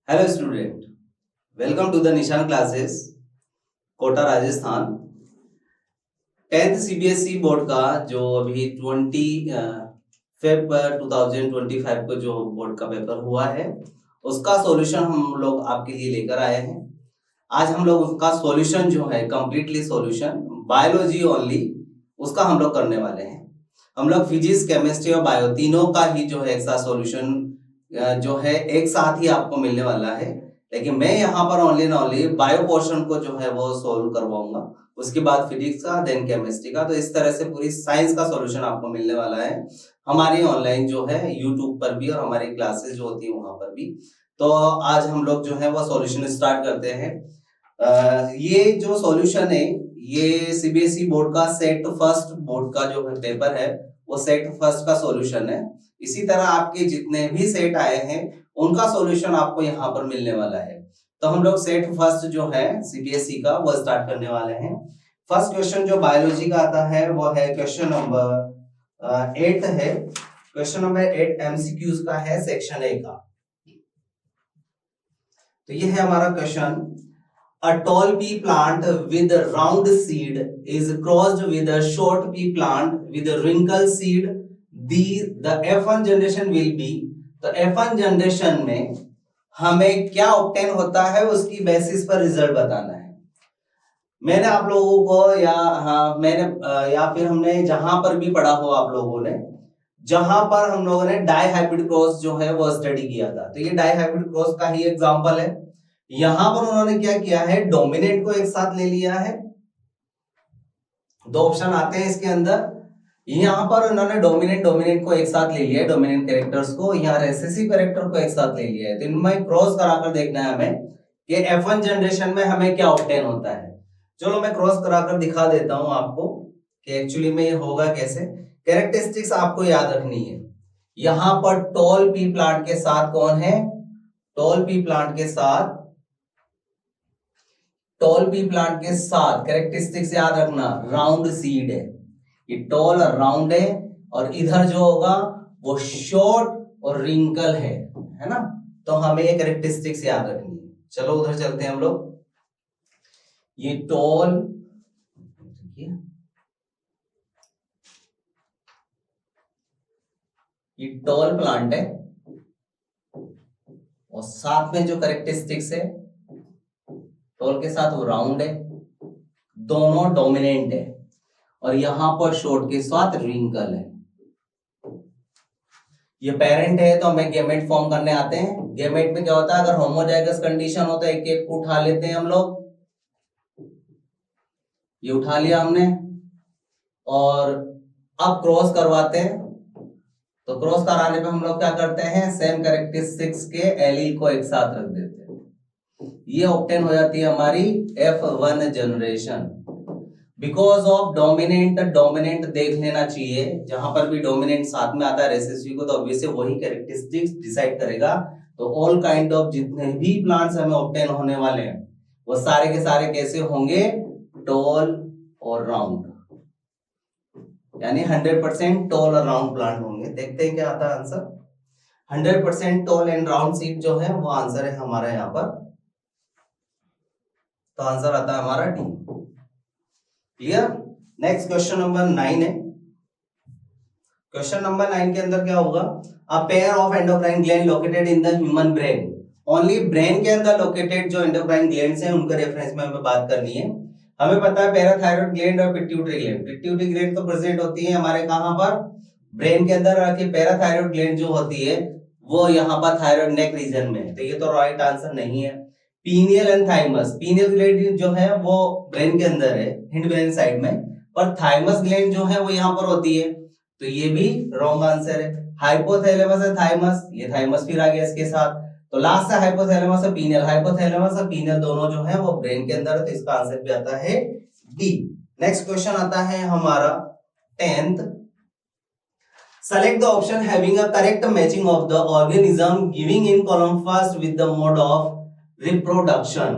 Hello student, welcome to the Nishan classes, Kota Rajasthan. 10th CBSE board का जो अभी 20 को जो बोर्ड का पेपर हुआ है उसका सॉल्यूशन हम लोग आपके लिए लेकर आए हैं। आज हम लोग उसका सॉल्यूशन जो है कंप्लीटली सॉल्यूशन बायोलॉजी ओनली उसका हम लोग करने वाले हैं। हम लोग फिजिक्स, केमिस्ट्री और बायो तीनों का ही जो है एक साथ सॉल्यूशन जो है एक साथ ही आपको मिलने वाला है। लेकिन मैं यहाँ पर ओनली बायो पोर्शन को जो है वो सोल्व करवाऊंगा, उसके बाद फिजिक्स का, देन केमिस्ट्री का। तो इस तरह से पूरी साइंस का सॉल्यूशन आपको मिलने वाला है हमारी ऑनलाइन जो है यूट्यूब पर भी और हमारी क्लासेस जो होती है वहां पर भी। तो आज हम लोग जो है वो सॉल्यूशन स्टार्ट करते हैं। ये जो सॉल्यूशन है ये सीबीएसई बोर्ड का सेट फर्स्ट बोर्ड का जो पेपर है वो सेट फर्स्ट का सॉल्यूशन है। इसी तरह आपके जितने भी सेट आए हैं उनका सॉल्यूशन आपको यहाँ पर मिलने वाला है। तो हम लोग सेट फर्स्ट जो है सीबीएसई का वो स्टार्ट करने वाले हैं। फर्स्ट क्वेश्चन जो बायोलॉजी का आता है वो है क्वेश्चन नंबर 8 है। क्वेश्चन नंबर 8 एमसीक्यूज का है, सेक्शन ए का। तो ये है हमारा question. A tall pea plant with a round seed is crossed with a short pea plant with a wrinkled seed. The F1 generation will be। तो F1 generation में हमें क्या ऑब्टेन होता है उसकी बेसिस पर रिजल्ट बताना है। मैंने आप लोगों को या फिर हमने जहां पर भी पढ़ा हो आप लोगों ने, जहां पर हम लोगों ने डाई हाइब्रिड क्रॉस जो है वो स्टडी किया था, तो ये डाई हाइब्रिड क्रॉस का ही एग्जांपल है। यहां पर उन्होंने क्या किया है, डोमिनेंट को एक साथ ले लिया है। दो ऑप्शन आते हैं इसके अंदर। यहां पर उन्होंने डोमिनेंट को एक साथ ले लिया है, डोमिनेंट कैरेक्टर्स को, यहाँ रेसेसिव कैरेक्टर को एक साथ ले लिया है। तो इनमें क्रॉस कराकर देखना है हमें कि F1 जनरेशन में हमें क्या ऑब्टेन होता है। चलो मैं क्रॉस कराकर दिखा देता हूं आपको कि एक्चुअली में ये होगा कैसे। कैरेक्टरिस्टिक्स आपको याद रखनी है। यहां पर टॉल पी प्लांट के साथ कौन है, टॉल पी प्लांट के साथ कैरेक्टरिस्टिक्स याद रखना, राउंड सीड है, ये टॉल और राउंड है, और इधर जो होगा वो शॉर्ट और रिंकल है ना। तो हमें ये कैरेक्टरिस्टिक्स याद रखनी है। चलो उधर चलते हैं हम लोग। ये टॉल, ये टॉल प्लांट है और साथ में जो कैरेक्टरिस्टिक्स है टॉल के साथ वो राउंड है, दोनों डोमिनेंट है, और यहां पर शॉर्ट के साथ रिंकल है। ये पेरेंट है तो हमें गेमेट फॉर्म करने आते हैं। गेमेट में क्या होता है, अगर होमोजाइगस कंडीशन होता है एक एक को उठा लेते हैं हम लोग। ये उठा लिया हमने और अब क्रॉस करवाते हैं। तो क्रॉस कराने पे हम लोग क्या करते हैं, सेम कैरेक्टरिस्टिक्स के एलील को एक साथ रख देते हैं। ये ऑब्टेन हो जाती है हमारी F1 generation. Because of dominant देख लेना चाहिए, जहां पर भी डोमिनेंट साथ में आता है रेसेसिव को, तो ऑब्वियसली वही कैरेक्टरिस्टिक्स डिसाइड करेगा। तो ऑल काइंड ऑफ जितने भी प्लांट्स हमें ऑब्टेन होने वाले हैं वो सारे के सारे कैसे होंगे, टॉल और राउंड, यानी 100% टॉल और राउंड प्लांट होंगे। देखते हैं क्या आता है answer. 100% tall and round seed जो है वो आंसर है हमारा यहाँ पर। तो आंसर आता है हमारा D. Clear. Next question number 9 है। क्वेश्चन नंबर 9 के अंदर क्या होगा, a pair of endocrine gland located in the human brain. Only brain के अंदर लोकेटेड जो एंडोक्राइन ग्लैंड्स हैं उनके रेफरेंस में हमें बात करनी है। हमें पता है पैराथायरॉइड ग्लैंड और पिट्यूटरी ग्लैंड। पिट्यूटरी ग्लैंड तो प्रेजेंट होती है हमारे कहां पर, ब्रेन के अंदर, रखी पैराथायरॉइड ग्लैंड जो होती है वो यहाँ पर थायराइड नेक रीजन में। तो ये तो राइट आंसर नहीं है। Pineal and thymus, pineal gland जो है वो ब्रेन के अंदर है, हिंड ब्रेन साइड में, और थाइमस ग्लैंड जो है वो यहाँ पर होती है। तो ये भी रॉन्ग आंसर है। हाइपोथैलेमस है थाइमस, ये थाइमस फिर आ गया इसके साथ। तो लास्ट है हाइपोथैलेमस और पीनियल, हाइपोथैलेमस और पीनियल दोनों जो है वो ब्रेन के अंदर है। तो इसका आंसर भी आता है डी। नेक्स्ट क्वेश्चन आता है हमारा 10th। Select the option having a correct matching of the organism giving in column first with the mode of reproduction।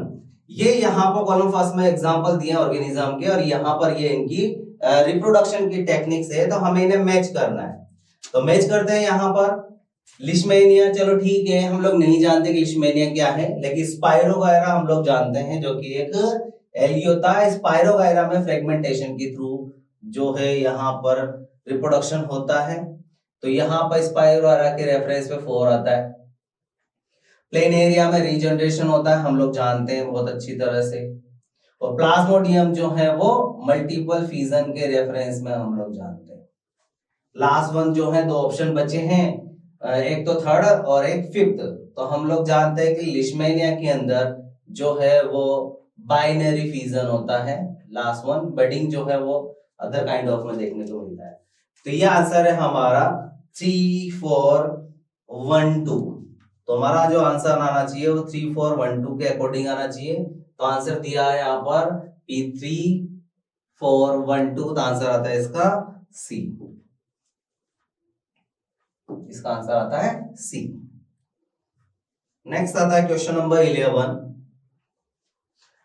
ये यहाँ पर कॉलम फर्स्ट में एग्जांपल दिए ऑर्गेनिज्म के, और यहाँ पर ये इनकी रिप्रोडक्शन की टेक्निक्स है। तो हमें इन्हें मैच करना है। तो मैच करते हैं यहाँ पर। लिशमेनिया चलो ठीक है, हम लोग नहीं जानते कि लिशमेनिया क्या है, लेकिन स्पाइरोगायरा हम लोग जानते हैं, जो कि एक एल्गी होता है। स्पाइरोगायरा में फ्रेगमेंटेशन के थ्रू जो है यहाँ पर रिप्रोडक्शन होता है। तो यहाँ पर स्पाइरोगायरा के रेफरेंस पे 4 आता है। प्लेन एरिया में रीजनरेशन होता है, हम लोग जानते हैं बहुत अच्छी तरह से। और प्लाज्मोडियम जो है वो मल्टीपल फिजन के रेफरेंस में हम लोग जानते हैं। लास्ट वन जो है, 2 ऑप्शन बचे हैं, एक तो थर्ड और एक फिफ्थ। तो हम लोग जानते हैं कि लिशमेनिया के अंदर जो है वो बाइनरी फिजन होता है। लास्ट वन बडिंग जो है वो अदर काइंड ऑफ में देखने को मिलता है। तो ये आंसर है हमारा 3 4 1 2। तो हमारा जो आंसर आना चाहिए वो 3 4 1 2 के अकॉर्डिंग आना चाहिए। तो आंसर दिया है यहाँ पर P3 4 1 2। तो आंसर आता है इसका सी। इसका आंसर आता है सी। नेक्स्ट आता है question number 11।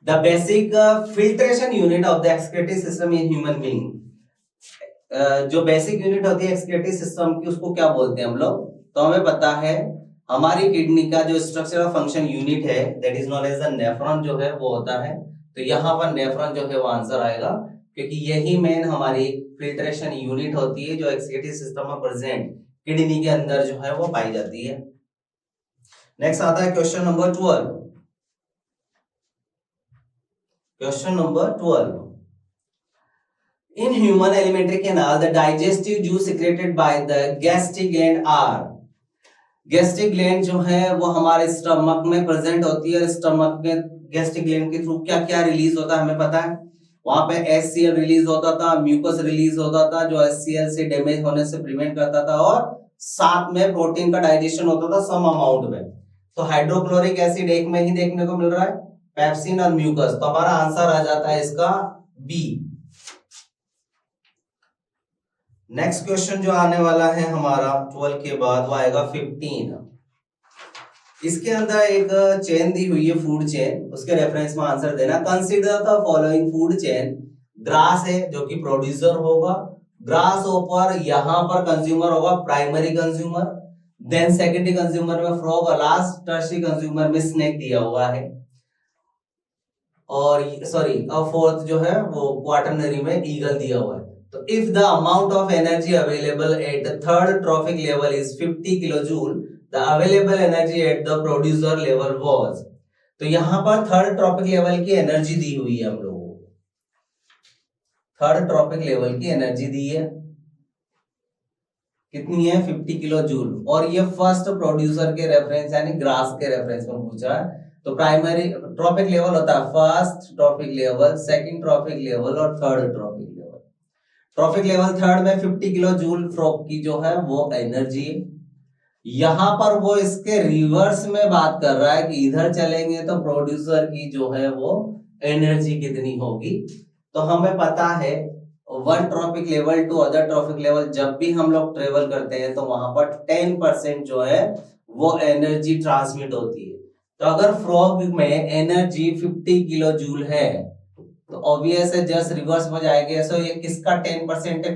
The basic filtration unit of the excretory system in human being. जो बेसिक यूनिट होती है एक्सक्रीटरी सिस्टम की, उसको क्या बोलते हैं हम लोग? तो हमें पता है हमारी किडनी का जो स्ट्रक्चरल फंक्शन यूनिट है that is known as the nephron जो है वो होता है। तो यहाँ पर नेफ्रॉन जो है वो आंसर आएगा, क्योंकि यही मेन हमारी फिल्ट्रेशन यूनिट होती है जो एक्सक्रीटरी सिस्टम में प्रेजेंट किडनी के अंदर जो है वो पाई जाती है। नेक्स्ट आता है question number 12। Question number 12। In human alimentary canal, the digestive juice secreted by the gastric gland are। Gastric gland जो है वो हमारे स्टमक में प्रेजेंट होती है। स्टमक में गैस्ट्रिक ग्लैंड के थ्रू क्या क्या रिलीज होता है हमें पता है। वहां पे HCl रिलीज होता था, म्यूकस रिलीज होता था जो HCl से डैमेज होने से प्रिवेंट करता था, और साथ में प्रोटीन का डाइजेशन होता था सम अमाउंट में। तो हाइड्रोक्लोरिक एसिड एक में ही देखने को मिल रहा है, पेप्सिन और म्यूकस। तो हमारा आंसर आ जाता है इसका बी। नेक्स्ट क्वेश्चन जो आने वाला है हमारा 12 के बाद वो आएगा 15। इसके अंदर एक चेन दी हुई है, फूड चेन, उसके रेफरेंस में आंसर देना। Consider the following food chain. Grass है जो कि प्रोड्यूसर होगा, ग्रास ऊपर यहाँ पर कंज्यूमर होगा, primary consumer, then secondary consumer में फ्रॉग, और लास्ट टर्शियरी कंज्यूमर में स्नेक दिया हुआ है, और सॉरी फोर्थ जो है वो क्वाटरनरी में ईगल दिया हुआ है। तो if the amount of energy available at the third trophic level is 50 kilojoule, the available energy at the producer level was. तो यहां पर थर्ड ट्रॉपिक लेवल की एनर्जी दी हुई है हम लोगों को, थर्ड ट्रॉपिक लेवल की एनर्जी दी है, कितनी है 50 किलो जूल। और ये फर्स्ट प्रोड्यूसर के रेफरेंस यानी ग्रास के रेफरेंस में पूछा है। तो प्राइमरी ट्रॉपिक लेवल होता है first trophic level, second trophic level और third trophic level. Trophic level third में 50 किलो जूल फ्रॉग की जो है वो एनर्जी। यहां पर वो इसके रिवर्स में बात कर रहा है कि इधर चलेंगे तो प्रोड्यूसर की जो है वो एनर्जी कितनी होगी। तो हमें पता है one trophic level to other trophic level जब भी हम लोग ट्रेवल करते हैं तो वहां पर 10% जो है वो एनर्जी ट्रांसमिट होती है। तो अगर फ्रॉग में एनर्जी 50 किलो जूल है तो ऑब्वियस है जस्ट रिवर्स हो जाएगा। सो ये किसका 10% है?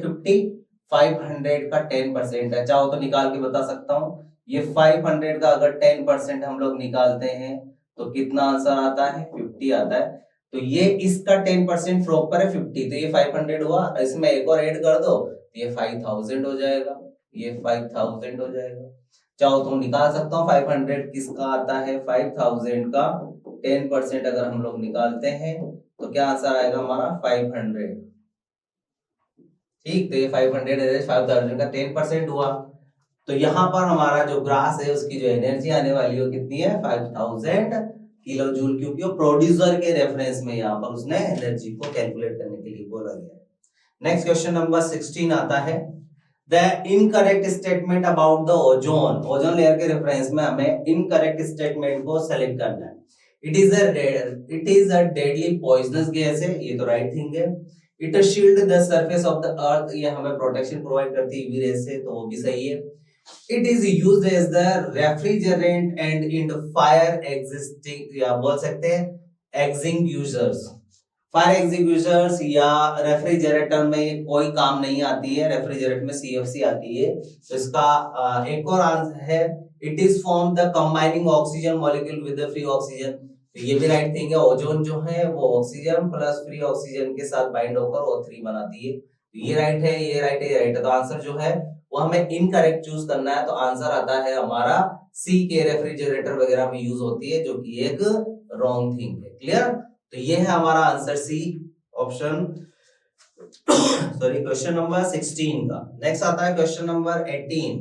500 का 10% है। चाहो तो निकाल के बता सकता हूं। ये 500 का अगर 10% हम लोग निकालते हैं तो कितना आंसर आता है? 50 आता है। तो ये इसका 10% फ्रॉग पर है 50, तो ये 500 हुआ, इसमें एक और ऐड कर दो ये 5000 हो जाएगा, ये 5000 हो जाएगा। चाहो तो निकाल सकता हूँ 500 किसका आता है। 5000 का 10% अगर हम लोग निकालते हैं तो क्या आंसर आएगा हमारा? 500। ठीक, तो ये 500 5000 का 10% हुआ। तो यहां पर हमारा जो ग्रास है उसकी जो एनर्जी आने वाली है कितनी है? 5000 किलो जूल, क्योंकि वो प्रोड्यूसर के रेफरेंस में यहाँ पर उसने एनर्जी को कैलकुलेट करने के लिए बोला गया है। नेक्स्ट क्वेश्चन नंबर 16 आता है the incorrect statement about the ozone. Ozone layer के रेफरेंस में हमें इनकरेक्ट स्टेटमेंट को सेलेक्ट करना है। It is a deadly poisonous gas है, ये तो राइट थिंग है। It shield the surface of the earth, ये हमें प्रोटेक्शन प्रोवाइड करती है यूवी रेज से, तो वो भी सही है। It is used as the refrigerant and in the fire existing या बोल सकते हैं extinguishers, फायर एग्जीक्यूटर्स या रेफ्रिजरेटर में कोई काम नहीं आती है, रेफ्रिजरेटर में CFC आती है। तो इसका एक और आंसर है, it is form the combining oxygen molecule with the free oxygen. तो ये भी राइट थिंग है, ओजोन जो है वो ऑक्सीजन प्लस फ्री ऑक्सीजन के साथ बाइंड होकर O3 बनाती है। तो ये राइट है, ये राइट है, ये राइट है। तो आंसर जो है वो हमें इनकरेक्ट चूज करना है। तो आंसर आता है हमारा सी के, रेफ्रिजरेटर वगैरह में यूज होती है, जो कि एक रॉन्ग थिंग है। क्लियर? तो ये है हमारा answer C option, sorry, question number 16 का। नेक्स्ट आता है क्वेश्चन नंबर 18,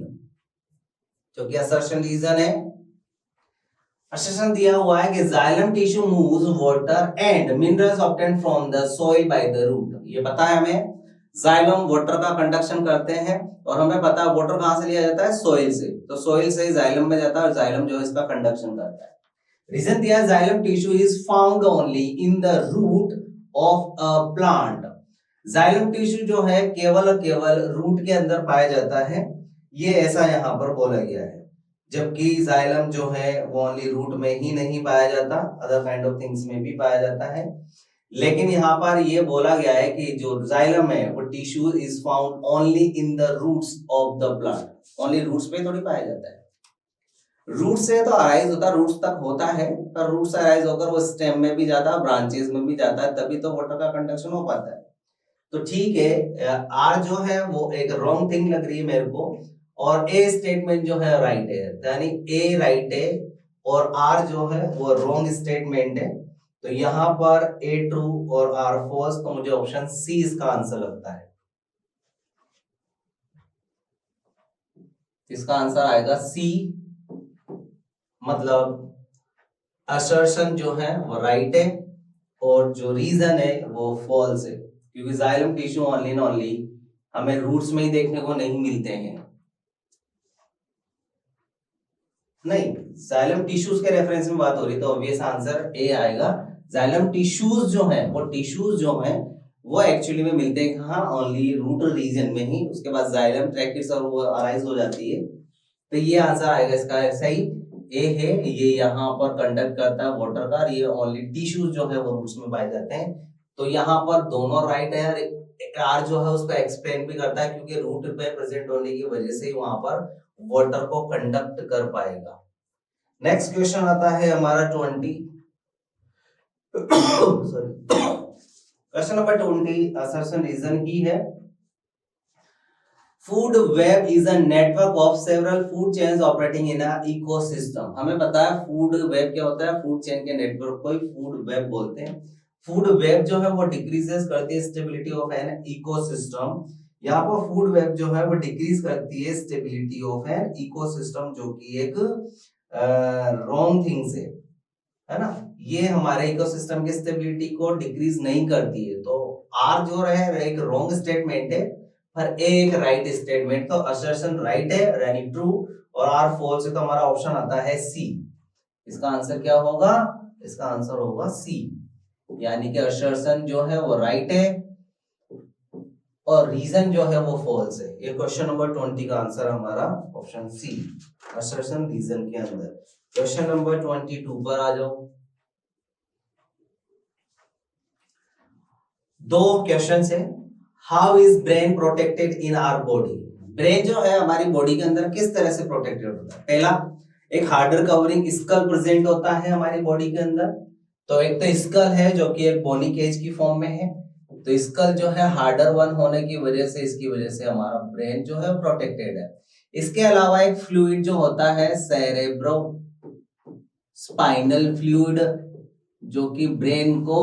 जो कि असर्शन रीजन है। असर्शन दिया हुआ है कि xylem tissue moves water and minerals obtained from the soil by the root. ये पता है हमें, जाइलम वाटर का कंडक्शन करते हैं, और हमें पता है वाटर कहां से लिया जाता है, सॉइल से। तो सॉइल से जाइलम में जाता है, और जाइलम जो है इसका कंडक्शन करता है। रीजन दिया है, xylem tissue is found only in the root of a plant. Xylem tissue जो है केवल और केवल रूट के अंदर पाया जाता है, ये ऐसा यहाँ पर बोला गया है। जबकि जाइलम जो है वो ओनली रूट में ही नहीं पाया जाता, अदर काइंड ऑफ थिंग्स में भी पाया जाता है। लेकिन यहाँ पर ये बोला गया है कि जो जाइलम है वो tissue is found only in the roots of the plant. Only roots पे थोड़ी पाया जाता है। रूट से तो अराइज होता है, रूट्स तक होता है, पर रूट से अराइज होकर वो स्टेम में भी जाता है, ब्रांचेस में भी जाता है, तभी तो वाटर का कंडक्शन हो पाता है। तो ठीक है, आर जो है वो एक रॉन्ग थिंग लग रही है मेरे को, और ए स्टेटमेंट जो है राइट है, यानी ए राइट है और आर जो है वो रॉन्ग स्टेटमेंट है। तो यहाँ पर ए ट्रू और आर फॉल्स, तो मुझे ऑप्शन सी इसका आंसर लगता है। इसका आंसर आएगा सी, मतलब असर्शन जो है वो राइट है और जो रीजन है वो फॉल्स है, क्योंकि xylem tissue only and only हमें रूट्स में ही देखने को नहीं मिलते हैं। नहीं, जाइलम टिश्यूज के रेफरेंस में बात हो रही, तो ऑब्वियस आंसर ए आएगा। जाइलम टिश्यूज जो है वो टिश्यूज जो है वो एक्चुअली में मिलते हैं कहाँ, ओनली रूट रीजन में ही। उसके बाद जाइलम ट्रैकिस और वो अराइज हो जाती है। तो ये आंसर आएगा इसका सही, ए है। ये यहाँ पर कंडक्ट करता है वाटर का, ये ओनली टिश्यूज जो है वो रूट्स में पाए जाते हैं। तो यहाँ पर दोनों राइट है। आर जो है उसको एक्सप्लेन भी करता है, क्योंकि रूट पे प्रेजेंट होने की वजह से वहां पर वाटर को कंडक्ट कर पाएगा। नेक्स्ट क्वेश्चन आता है हमारा 20, sorry, question number 20 assertion reason की है। Food web is a network of several food chains operating in a ecosystem. हमें पता है फूड वेब क्या होता है, फूड चेन के नेटवर्क को ही फूड वेब बोलते हैं। फूड वेब जो है वो डिक्रीजेस करती है स्टेबिलिटी ऑफ एन इकोसिस्टम। यहाँ पर फूड वेब जो है वो डिक्रीज करती है स्टेबिलिटी ऑफ एन इकोसिस्टम, जो कि एक रॉन्ग थिंग्स है ना। ये हमारे इकोसिस्टम की स्टेबिलिटी को डिक्रीज नहीं करती है। तो आर जो है एक रॉन्ग स्टेटमेंट है, पर ए एक राइट स्टेटमेंट। तो असर्शन राइट है यानी ट्रू, और आर फॉल्स है, तो हमारा ऑप्शन आता है सी। इसका आंसर क्या होगा, इसका आंसर होगा सी, यानी कि असर्शन जो है वो राइट है और रीजन जो है वो फॉल्स है। ये क्वेश्चन नंबर 20 का आंसर हमारा ऑप्शन सी, असर्शन रीजन के अंदर। क्वेश्चन नंबर 22 पर आ जाओ। दो क्वेश्चन है। How is brain protected in our body. Brain जो है हमारी बॉडी के अंदर किस तरह से प्रोटेक्टेड होता है। पहला, एक हार्डर कवरिंग स्कल प्रेजेंट होता है हमारी बॉडी के अंदर। तो एक तो स्कल है जो कि एक बोनी केज की फॉर्म में है। तो स्कल जो है हार्डर वन होने की वजह से, इसकी वजह से हमारा ब्रेन जो है प्रोटेक्टेड है। इसके अलावा एक फ्लूइड जो होता है सेरेब्रो स्पाइनल फ्लूइड, जो कि ब्रेन को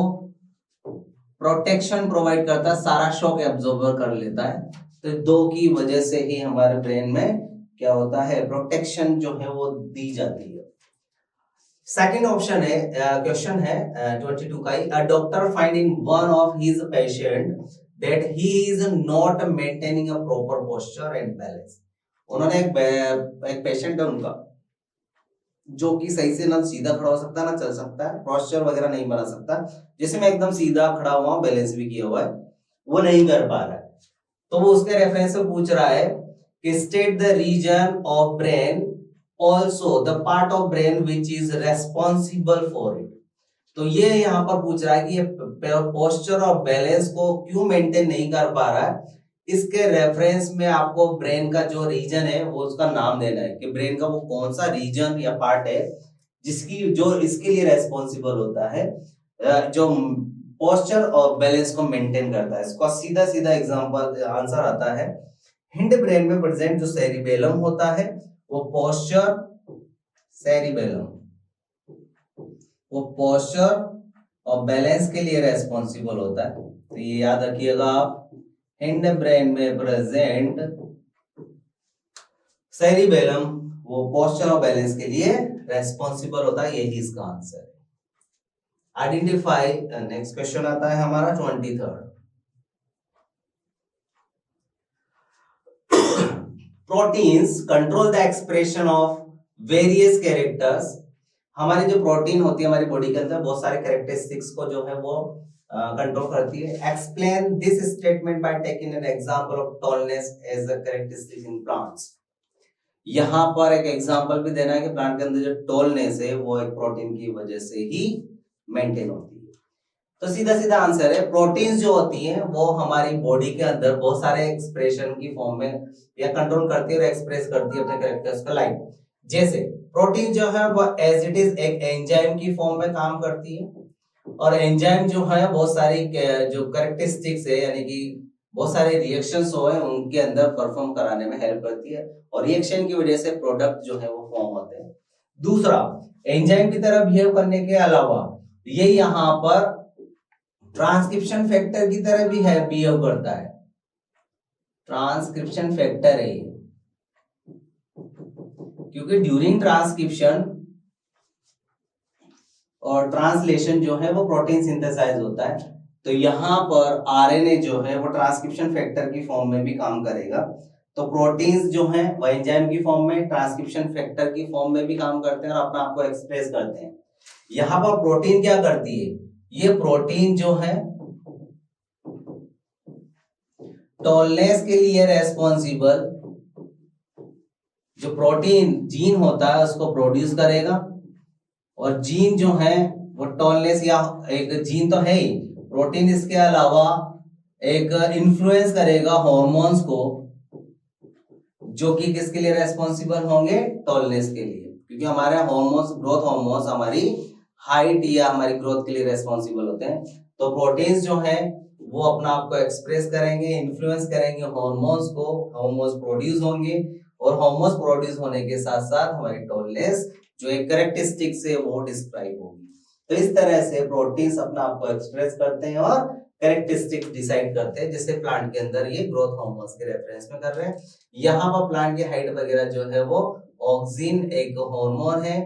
प्रोटेक्शन प्रोवाइड करता है, सारा शॉक एब्जॉर्बर कर लेता है। तो दो की वजह से ही हमारे ब्रेन में क्या होता है, प्रोटेक्शन जो है वो दी जाती है। सेकंड ऑप्शन है, क्वेश्चन है 22 का ही। A doctor find in one of his patient that he is not maintaining a proper posture and balance. उन्होंने एक पेशेंट है उनका जो कि सही से ना सीधा खड़ा हो सकता है ना चल सकता है, पोस्चर वगैरह नहीं बना सकता, जैसे मैं एकदम सीधा खड़ा हुआ हूं, बैलेंस भी किया हुआ है, वो नहीं कर पा रहा है। तो वो उसके रेफरेंस से पूछ रहा है कि state the reason of brain, also the part of brain which is responsible for it. तो ये यहाँ पर पूछ रहा है कि ये पोस्चर और बैलेंस को क्यों मेंटेन नहीं कर पा रहा है। इसके रेफरेंस में आपको ब्रेन का जो रीजन है वो उसका नाम देना है कि ब्रेन का वो कौन सा रीजन या पार्ट है जिसकी जो इसके लिए रेस्पॉन्सिबल होता है, जो पोस्चर और बैलेंस को मेंटेन करता है। इसका सीधा सीधा एग्जांपल आंसर आता है, हिंड ब्रेन में प्रेजेंट जो सेरिबेलम होता है वो पोस्चर सेरिबेलम वो पोस्चर और बैलेंस के लिए रेस्पॉन्सिबल होता है। तो ये याद रखिएगा आप, हिंड ब्रेन में प्रेजेंट सेरिबेलम वो पोस्चर और बैलेंस के लिए रेस्पॉन्सिबल होता है। यही इसका आंसर है। आइडेंटिफाई, नेक्स्ट क्वेश्चन आता है हमारा 23rd। Proteins control the expression of various characters. हमारी जो प्रोटीन होती है हमारी बॉडी के अंदर बहुत सारे कैरेक्टरिस्टिक्स को जो है वो कंट्रोल करती है। Explain this statement by taking an example of tallness as a characteristic in plants. यहां पर एक एग्जांपल भी देना है कि प्लांट के अंदर जो टॉलनेस है वो एक प्रोटीन की वजह से ही मेंटेन होती है। तो सीधा सीधा आंसर है, प्रोटीन्स जो होती हैं वो हमारी बॉडी के अंदर बहुत सारे एक्सप्रेशन की फॉर्म में या कंट्रोल करती है और एक्सप्रेस करती है अपने कैरेक्टर्स का। लाइक जैसे प्रोटीन जो है वो एज इट इज एक एंजाइम की फॉर्म में काम करती है, और एंजाइम जो है बहुत सारी जो कैरेक्टरिस्टिक्स है यानी कि बहुत सारे रिएक्शंस हो है उनके अंदर परफॉर्म कराने में हेल्प करती है, और रिएक्शन की वजह से प्रोडक्ट जो है वो फॉर्म होते हैं। दूसरा, एंजाइम की तरह बिहेव करने के अलावा ये यहाँ पर ट्रांसक्रिप्शन फैक्टर की तरह भी है, बिहेव करता है। ट्रांसक्रिप्शन फैक्टर है ये, क्योंकि ड्यूरिंग ट्रांसक्रिप्शन और ट्रांसलेशन जो है वो प्रोटीन सिंथेसाइज होता है। तो यहाँ पर आरएनए जो है वो ट्रांसक्रिप्शन फैक्टर की फॉर्म में भी काम करेगा। तो प्रोटीन्स जो हैं वो एंजाइम की फॉर्म में, ट्रांसक्रिप्शन फैक्टर की फॉर्म में भी काम करते हैं और अपने आप को एक्सप्रेस करते हैं। यहाँ पर प्रोटीन क्या करती है, ये प्रोटीन जो है टॉलनेस के लिए रेस्पॉन्सिबल जो प्रोटीन जीन होता है उसको प्रोड्यूस करेगा, और जीन जो है वो टॉलनेस या एक जीन तो है ही, प्रोटीन इसके अलावा एक इन्फ्लुएंस करेगा हॉर्मोन्स को, जो कि किसके लिए रेस्पॉन्सिबल होंगे, टॉलनेस के लिए, क्योंकि हमारे हॉर्मोन्स, ग्रोथ हॉर्मोन्स हमारी हाइट या हमारी ग्रोथ के लिए रेस्पॉन्सिबल होते हैं। तो प्रोटीन्स जो है वो अपना आप को एक्सप्रेस करेंगे, इन्फ्लुएंस करेंगे हॉर्मोन्स को, हॉर्मोन्स प्रोड्यूस होंगे, और हॉर्मोन्स प्रोड्यूस होने के साथ साथ हमारी टॉलनेस जो एक कैरेक्टरिस्टिक से वो डिस्क्राइब होगी। तो इस तरह से प्रोटीन्स अपना आप को एक्सप्रेस करते हैं और कैरेक्टरिस्टिक डिसाइड करते हैं, जैसे प्लांट के अंदर ये ग्रोथ हार्मोन्स के रेफरेंस में कर रहे हैं। यहाँ पर प्लांट की हाइट वगैरह जो है वो ऑक्सिन एक हार्मोन है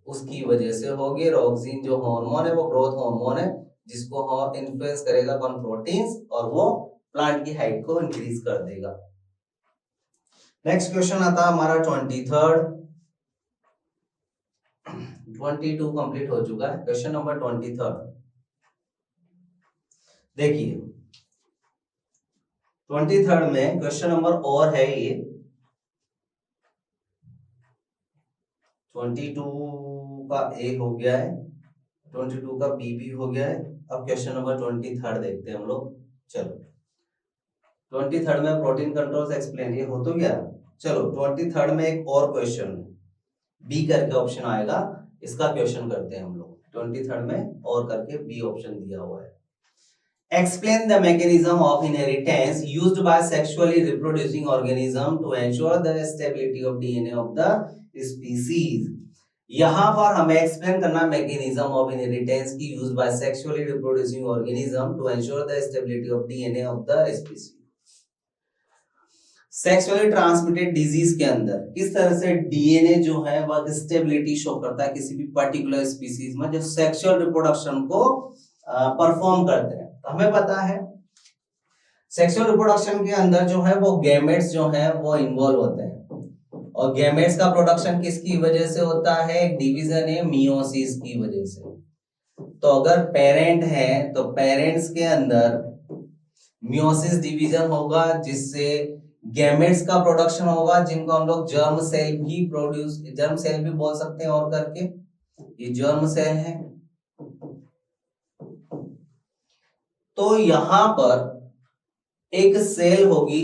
उसकी वजह से होगी, और ऑक्सिन जो हार्मोन है वो ग्रोथ हार्मोन है जिसको इन्फ्लुएंस करेगा कौन, प्रोटीन्स, और वो प्लांट की हाइट को इंक्रीज कर देगा। नेक्स्ट क्वेश्चन आता है हमारा 23rd। 22 कंप्लीट हो चुका है, क्वेश्चन नंबर 23rd देखिए। 23rd में क्वेश्चन नंबर और है ये 22 का ए हो गया है, 22 का बी भी हो गया है। अब क्वेश्चन नंबर 23rd देखते हैं हम लोग। चलो 23rd में प्रोटीन कंट्रोल्स एक्सप्लेन, ये हो तो गया। चलो 23rd में एक और क्वेश्चन बी करके ऑप्शन आएगा, इसका क्वेश्चन करते हैं हम लोग। 23rd में और करके बी ऑप्शन दिया हुआ है। Explain the mechanism of inheritance used by sexually reproducing organism to ensure the stability of DNA of the species। यहाँ पर हमें एक्सप्लेन करना मैकेनिज्म ऑफ इनहेरिटेंस की used by sexually reproducing organism to ensure the stability of DNA of the species. Sexually transmitted disease के अंदर किस तरह से डीएनए जो है वह स्टेबिलिटी शो करता है किसी भी पर्टिकुलर स्पीसीज में जो सेक्सुअल रिप्रोडक्शन को परफॉर्म करते हैं। तो हमें पता है सेक्सुअल रिप्रोडक्शन के अंदर जो है वो गैमेट्स जो है वो इन्वॉल्व होते हैं, और गैमेट्स का प्रोडक्शन किसकी वजह से होता है, डिवीजन है मियोसिस की वजह से। तो अगर पेरेंट है तो पेरेंट्स के अंदर मियोसिस डिवीजन होगा जिससे गैमेट्स का प्रोडक्शन होगा, जिनको हम लोग जर्म सेल भी बोल सकते हैं और करके, ये जर्म सेल है। तो यहां पर एक सेल होगी,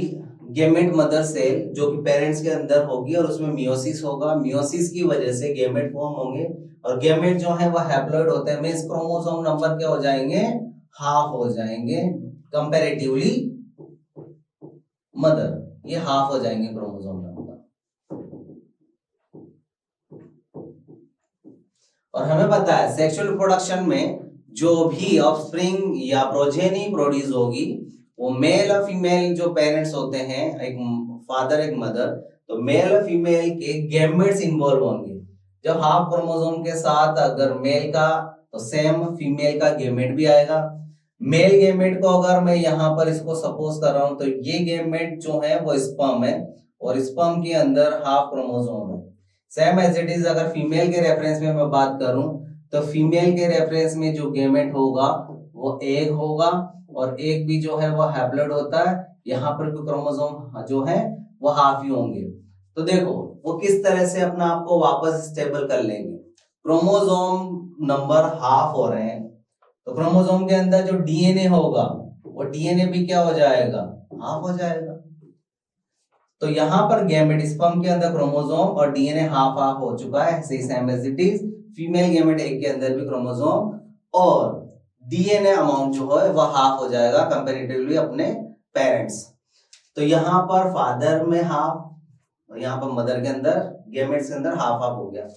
गेमेट मदर सेल, जो कि पेरेंट्स के अंदर होगी और उसमें मियोसिस होगा। मियोसिस की वजह से गेमेट फॉर्म होंगे और गेमेट जो है वह हैप्लॉइड होते हैं, मींस क्रोमोसोम नंबर क्या हो जाएंगे, हाफ हो जाएंगे कंपैरेटिवली मदर, ये हाफ हो जाएंगे क्रोमोसोम नंबर। और हमें पता है सेक्सुअल रिप्रोडक्शन में जो भी ऑफस्प्रिंग या प्रोजेनी प्रोड्यूस होगी वो मेल और फीमेल जो पेरेंट्स होते हैं, एक फादर एक मदर, तो मेल और फीमेल के गैमेट्स इन्वॉल्व होंगे। जब हाफ क्रोमोसोम के साथ अगर मेल का, तो सेम फीमेल का गैमेट भी आएगा। मेल गैमेट को अगर मैं यहाँ पर इसको सपोज कर रहा हूं तो ये गैमेट जो है वो स्पर्म है और स्पर्म के अंदर हाफ क्रोमोसोम है। सेम एज इट इज अगर फीमेल के रेफरेंस में मैं बात करूं तो फीमेल के रेफरेंस में जो गैमेट होगा वो एग होगा और एग भी जो है वो हैप्लॉइड होता है। यहाँ पर भी क्रोमोसोम जो है वो हाफ ही होंगे। तो देखो वो किस तरह से अपना आपको वापस स्टेबल कर लेंगे। क्रोमोसोम नंबर हाफ हो रहे हैं तो क्रोमोसोम के अंदर जो डीएनए होगा वो डीएनए भी क्या हो जाएगा, हाफ हो जाएगा। तो यहां पर गैमेट स्पर्म के अंदर क्रोमोसोम और डीएनए हाफ हाफ हो चुका है, same as it is female gamete एक के अंदर भी क्रोमोसोम और डीएनए अमाउंट जो है वह हाफ हो जाएगा कंपैरेटिवली अपने पेरेंट्स। तो यहाँ पर फादर में हाफ और यहाँ पर मदर के अंदर गैमेट्स के अंदर हाफ हाफ हो गया।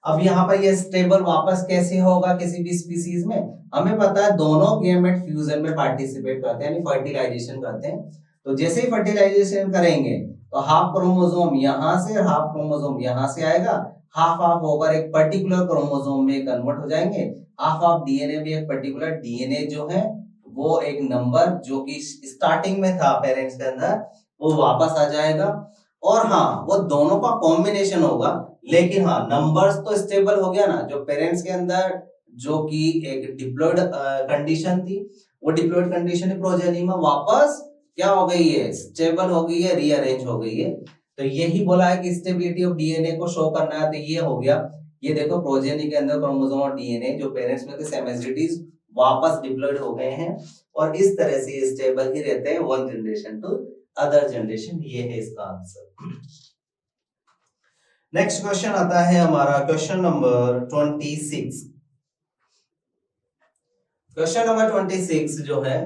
अब यहाँ पर ये स्टेबल वापस कैसे होगा किसी भी स्पीसीज में, हमें पता है दोनों गैमेट फ्यूजन में पार्टिसिपेट करते हैं यानी फर्टिलाइजेशन करते हैं। तो जैसे ही फर्टिलाइजेशन करेंगे तो हाफ क्रोमोसोम यहां से हाफ क्रोमोसोम यहां से आएगा, हाफ हाफ होकर एक पर्टिकुलर क्रोमोसोम में कन्वर्ट हो जाएंगे। हाफ हाफ डीएनए भी एक पर्टिकुलर डीएनए जो है वो एक नंबर जो कि स्टार्टिंग में था पेरेंट्स के अंदर वो वापस आ जाएगा। और हाँ वो दोनों का कॉम्बिनेशन होगा, लेकिन हाँ नंबर्स तो स्टेबल हो गया ना। जो पेरेंट्स के अंदर जो कि एक डिप्लॉयड कंडीशन थी वो डिप्लॉयड कंडीशन प्रोजेनी में वापस क्या हो गई है, स्टेबल हो गई है, रीअरेंज हो गई है। तो यही बोला है कि स्टेबिलिटी ऑफ डीएनए को शो करना है। तो ये हो गया, ये देखो प्रोजेनी के अंदर क्रोमोसोम और डीएनए जो पेरेंट्स में थे सेम एज इट इज वापस डिप्लॉयड हो गए हैं और इस तरह से स्टेबल ही रहते हैं one generation to other generation. ये है इसका आंसर। नेक्स्ट क्वेश्चन आता है हमारा क्वेश्चन नंबर 26। क्वेश्चन नंबर 26 जो है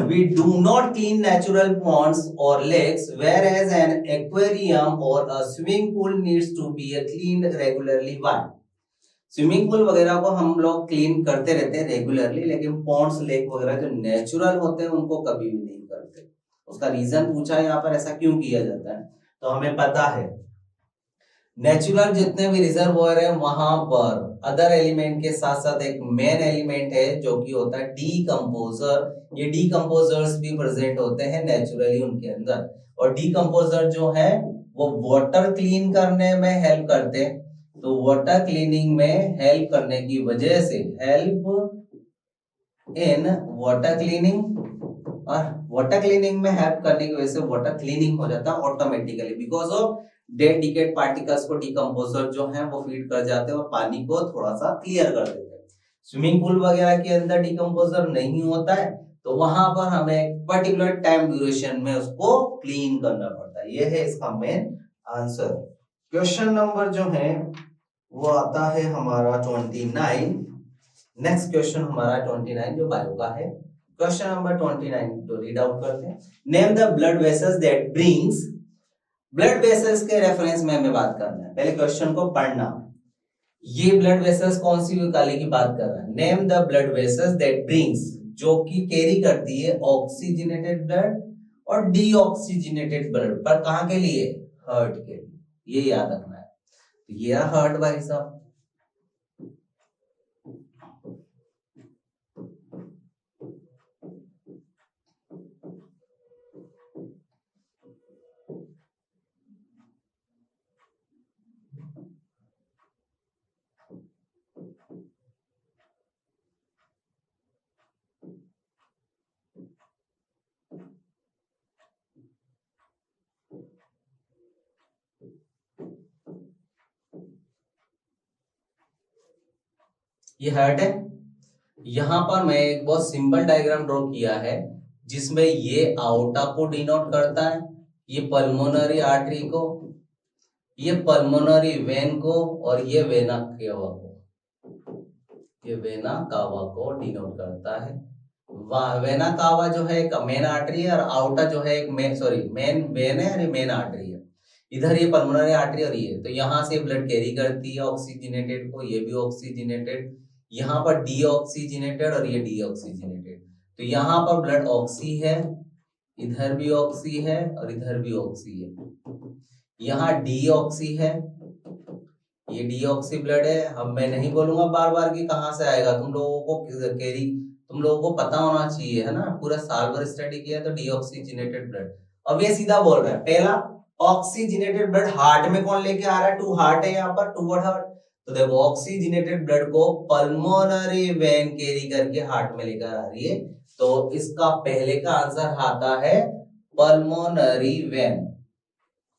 we do not clean natural ponds or lakes, whereas an aquarium or a swimming pool needs to be cleaned regularly. Why? Swimming pool वगैरह को हम लोग क्लीन करते रहते हैं रेगुलरली, लेकिन पॉन्ड्स लेक वगैरह जो नेचुरल होते हैं उनको कभी भी नहीं करते। उसका रीजन पूछा है यहाँ पर ऐसा क्यों किया जाता है, तो हमें पता है नेचुरल जितने भी रिजर्वोयर है वहां पर अदर एलिमेंट के साथ साथ एक मेन एलिमेंट है जो कि होता है डीकंपोजर। ये डीकंपोजर्स भी प्रेजेंट होते हैं नेचुरली उनके अंदर और डीकंपोजर जो है वो वाटर क्लीन करने में हेल्प करते हैं। तो वाटर क्लीनिंग में हेल्प करने की वजह से हेल्प इन वाटर क्लीनिंग, और वाटर क्लीनिंग में हेल्प करने की वजह से वाटर क्लीनिंग हो जाता है automatically because of dead decade particles को डीकंपोजर जो है वो फीड कर जाते हैं और पानी को थोड़ा सा क्लियर कर देते हैं। स्विमिंग पूल वगैरह के अंदर डीकंपोजर नहीं होता है तो वहां पर हमें पर्टिकुलर टाइम ड्यूरेशन में उसको क्लीन करना पड़ता है। ये है इसका मेन आंसर। क्वेश्चन नंबर जो है वो आता है हमारा 29। नेक्स्ट क्वेश्चन हमारा 29 जो बायो का है। क्वेश्चन नंबर 29 तो रीड आउट करते हैं। Name the blood vessels that brings, blood vessels के रेफरेंस में हमें बात करना है, पहले क्वेश्चन को पढ़ना। ये ब्लड वेसल्स कौन सी वाली की बात कर रहा है, name the blood vessels that brings, जो कि कैरी करती है ऑक्सीजनेटेड ब्लड और डीऑक्सीजनेटेड ब्लड, पर कहां के लिए, हार्ट के लिए, ये याद रखना है। तो ये हार्ट भाई साहब, ये हार्ट है। यहाँ पर मैं एक बहुत सिंपल डायग्राम ड्रॉ किया है जिसमें ये आउटा को डिनोट करता है, ये पल्मोनरी आर्टरी को, ये पल्मोनरी वेन को, और ये वेना केवा को, ये वेना कावा को डिनोट करता है। वेना कावा जो है एक मेन आर्टरी है और आउटा जो है एक मेन वेन है और मेन आर्टरी है। इधर ये पल्मोनरी आर्टरी और ये, तो यहाँ से ब्लड कैरी करती है ऑक्सीजनेटेड को, ये भी ऑक्सीजनेटेड, यहाँ पर डीऑक्सीजनेटेड और ये डीऑक्सीजनेटेड। तो यहाँ पर ब्लड ऑक्सी है, इधर भी ऑक्सी है और इधर भी ऑक्सी है। यहाँ डीऑक्सी है, ये डीऑक्सी ब्लड है। अब मैं नहीं बोलूंगा बार बार कि कहाँ से आएगा, तुम लोगों को पता होना चाहिए, है ना, पूरा साल भर स्टडी किया तो डीऑक्सीजनेटेड ब्लड। अब ये सीधा बोल रहा है, पहला ऑक्सीजनेटेड ब्लड हार्ट में कौन लेके आ रहा है, टू हार्ट है यहाँ पर, टू हार्ट। तो देखो ऑक्सीजनेटेड ब्लड को पल्मोनरी वेन कैरी करके हार्ट में लेकर आ रही है, तो इसका पहले का आंसर आता है पल्मोनरी वेन।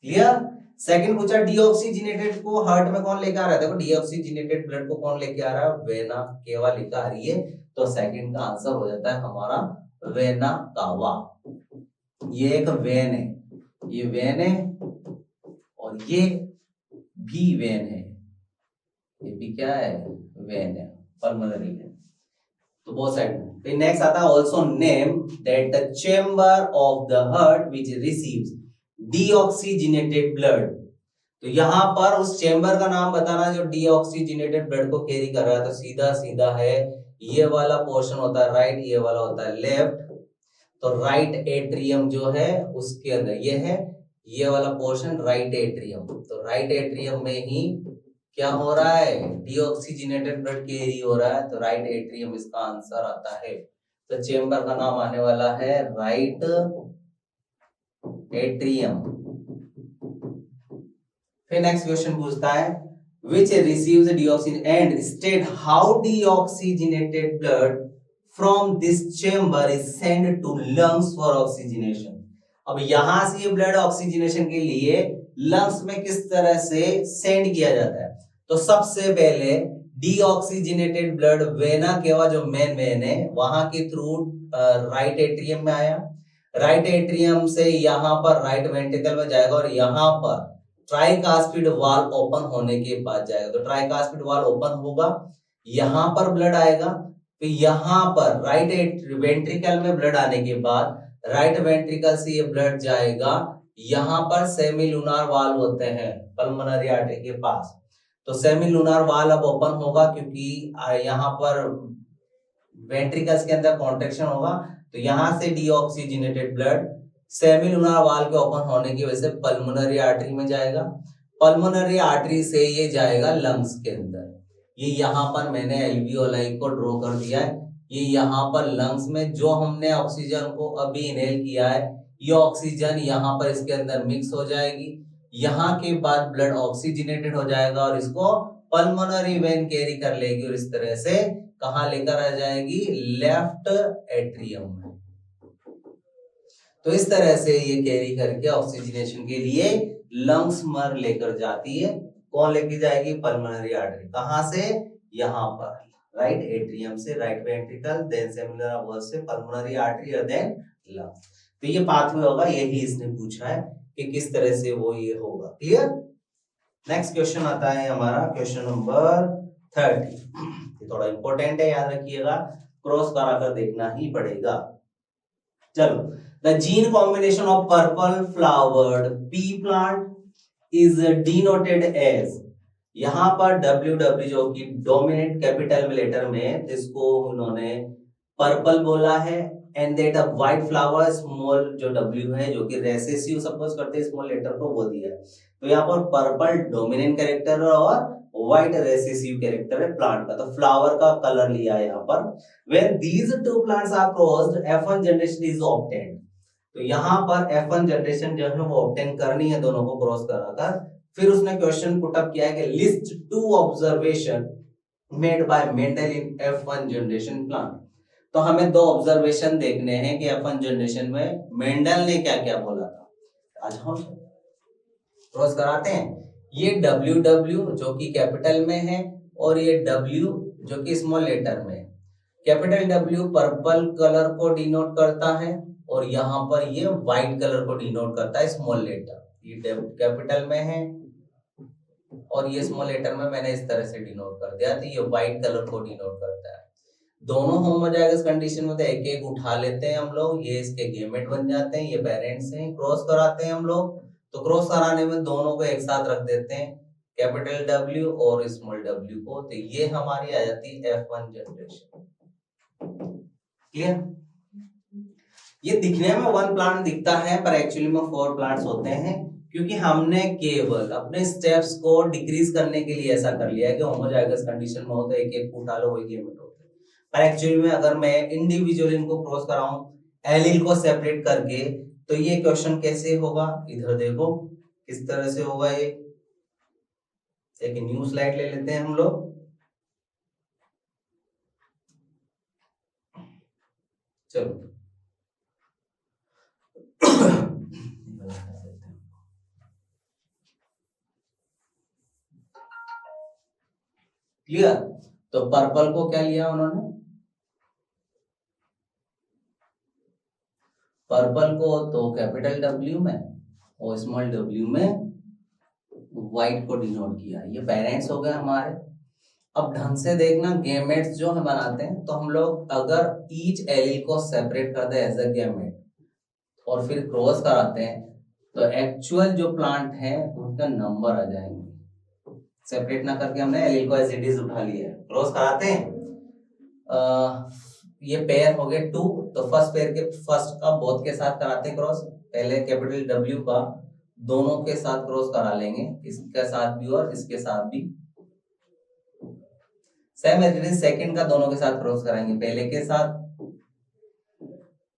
क्लियर। सेकंड पूछा डीऑक्सीजनेटेड को हार्ट में कौन लेकर आ रहा है, देखो डीऑक्सीजनेटेड ब्लड को कौन लेके आ रहा है, वेना केवा लेकर आ रही है, तो सेकंड का आंसर हो जाता है हमारा वेना कावा। ये एक वेन है, ये वेन है और ये भी वेन है, ये भी क्या है, वेन है, पल्मोनरी वेन। तो बोथ साइड में। फिर नेक्स्ट आता है also name that the chamber of the heart which receives deoxygenated blood. तो यहाँ पर उस चेंबर का नाम बताना जो डीऑक्सीजनेटेड ब्लड को कैरी कर रहा है, तो सीधा सीधा है, ये वाला पोर्शन होता है राइट, ये वाला होता है लेफ्ट। तो राइट एट्रियम जो है उसके अंदर ये है, ये वाला पोर्शन राइट एट्रियम। तो राइट एट्रियम में ही क्या हो रहा है, डीऑक्सीजनेटेड ब्लड कैरी हो रहा है, तो राइट एट्रियम इसका आंसर आता है। तो चेंबर का नाम आने वाला है राइट एट्रियम। फिर नेक्स्ट क्वेश्चन पूछता है which receives deoxygen and state how deoxygenated blood from this chamber is sent to lungs for oxygenation। अब यहां से ये ब्लड ऑक्सीजनेशन के लिए लंग्स में किस तरह से सेंड किया जाता है। तो सबसे पहले डीऑक्सीजनेटेड ब्लड वेना केवा जो मेन वेन है वहां के थ्रू राइट एट्रियम में आया, राइट एट्रियम से यहाँ पर राइट वेंट्रिकल में जाएगा और यहाँ पर ट्राइकास्पिड वाल ओपन होने के बाद जाएगा। तो ट्राइकास्पिड वाल ओपन होगा, यहाँ पर ब्लड आएगा, फिर यहाँ पर राइट वेंट्रिकल में ब्लड आने के बाद राइट वेंट्रिकल से ये ब्लड जाएगा, यहाँ पर सेमीलुनार वाल होते हैं पल्मोनरी आर्टरी के पास। तो सेमीलुनार वाल अब ओपन होगा क्योंकि यहाँ पर वेंट्रिकल्स के अंदर कॉन्ट्रैक्शन होगा, तो यहाँ से डीऑक्सीजनेटेड ब्लड सेमीलुनार वाल के ओपन होने की वजह से पल्मोनरी आर्टरी में जाएगा, पल्मोनरी आर्टरी से ये जाएगा लंग्स के अंदर। ये यहाँ पर मैंने एल्वियोलाई को ड्रॉ कर दिया है, ये यहाँ पर लंग्स में जो हमने ऑक्सीजन को अभी इनहेल किया है, ये ऑक्सीजन यहाँ पर इसके अंदर मिक्स हो जाएगी, यहाँ के बाद ब्लड ऑक्सीजनेटेड हो जाएगा और इसको पल्मोनरी वेन कैरी कर लेगी और इस तरह से कहाँ लेकर आ जाएगी, लेफ्ट एट्रियम में। तो इस तरह से ये कैरी करके ऑक्सीजनेशन के लिए लंग्स में लेकर जाती है, कौन लेके जाएगी, पल्मोनरी आर्टरी। कहां से, यहाँ पर राइट एट्रियम से राइट वेंट्रिकल, देन सेमिलर वाल से पल्मोनरी आर्टरी और देन लंग्स। तो ये पाथवे होगा, यही इसने पूछा है कि किस तरह से वो ये होगा। क्लियर। नेक्स्ट क्वेश्चन आता है हमारा क्वेश्चन नंबर 30। ये थोड़ा इंपॉर्टेंट है, याद रखिएगा, क्रॉस कराकर देखना ही पड़ेगा। चलो, the gene combination of purple flowered pea plant is denoted as, यहाँ पर WW जो कि डोमिनेंट कैपिटल में लेटर में, इसको उन्होंने पर्पल बोला है, and that a white flower small जो W है जो कि रेसेसिव सपोज करते हैं स्मॉल लेटर को, वो दिया है। तो यहाँ पर पर्पल डोमिनेंट कैरेक्टर और व्हाइट रेसेसिव कैरेक्टर है प्लांट का, तो फ्लावर का कलर लिया है यहाँ पर। When these two plants are crossed F1 generation is obtained. तो यहाँ पर F1 जनरेशन जो है वो ऑब्टेन करनी है दोनों को क्रॉस कराकर। फिर उसने क्वेश्चन पुट अप किया है कि list 2 observation made by Mendel in F1 generation plant. तो हमें 2 ऑब्जर्वेशन देखने हैं कि F1 जनरेशन में मेंडल ने क्या क्या बोला था। आज हम क्रॉस कराते हैं। ये WW जो कि कैपिटल में है और ये W जो कि स्मॉल लेटर में है। कैपिटल डब्ल्यू पर्पल कलर को डिनोट करता है और यहाँ पर ये व्हाइट कलर को डिनोट करता है स्मॉल लेटर। ये कैपिटल में है और ये स्मॉल लेटर में मैंने इस तरह से डिनोट कर दिया, तो ये व्हाइट कलर को डिनोट करता है। दोनों होमोजाइगस कंडीशन में तो एक एक उठा लेते हैं हम लोग, ये इसके गेमेट बन जाते हैं, ये पेरेंट्स हैं, क्रॉस कराते हैं हम लोग, तो क्रॉस कराने में दोनों को एक साथ रख देते हैं, कैपिटल डब्ल्यू और स्मॉल डब्ल्यू को, तो ये हमारी आ जाती है F1 जनरेशन। क्लियर? ये दिखने में 1 प्लांट दिखता है पर एक्चुअली में 4 प्लांट्स होते हैं, क्योंकि हमने केवल अपने स्टेप्स को डिक्रीज करने के लिए ऐसा कर लिया है कि होमोजाइगस कंडीशन में हो तो एक एक उठा लो, वही गेमेट होते हैं। पर एक्चुअली में अगर मैं इंडिविजुअल इनको क्रॉस कराऊं एलील को सेपरेट करके, तो ये क्वेश्चन कैसे होगा, इधर देखो किस तरह से होगा। ये एक न्यू स्लाइड ले लेते हैं हम लोग। चलो क्लियर? तो पर्पल को क्या लिया उन्होंने, पर्पल को तो कैपिटल डब्ल्यू में और स्मॉल डब्ल्यू में व्हाइट को डिनोट किया। ये पेरेंट्स हो गए हमारे। अब ढंग से देखना, गेमेट्स जो हम बनाते हैं तो हम लोग अगर ईच एलील को सेपरेट करते हैं एज अ गेमेट और फिर क्रॉस कराते हैं तो एक्चुअल जो प्लांट है उनका नंबर आ जाएंगे। सेपरेट ना करके हमने एलील को एज इट इज उठा लिया, क्रॉस कराते हैं, ये पेयर हो गए 2, तो फर्स्ट पेयर के फर्स्ट का बोथ के साथ कराते हैं क्रॉस, पहले कैपिटल डब्ल्यू का दोनों के साथ क्रॉस करा लेंगे, इसके साथ भी और इसके साथ भी। Same as it is second का दोनों के साथ क्रॉस कराएंगे, पहले के साथ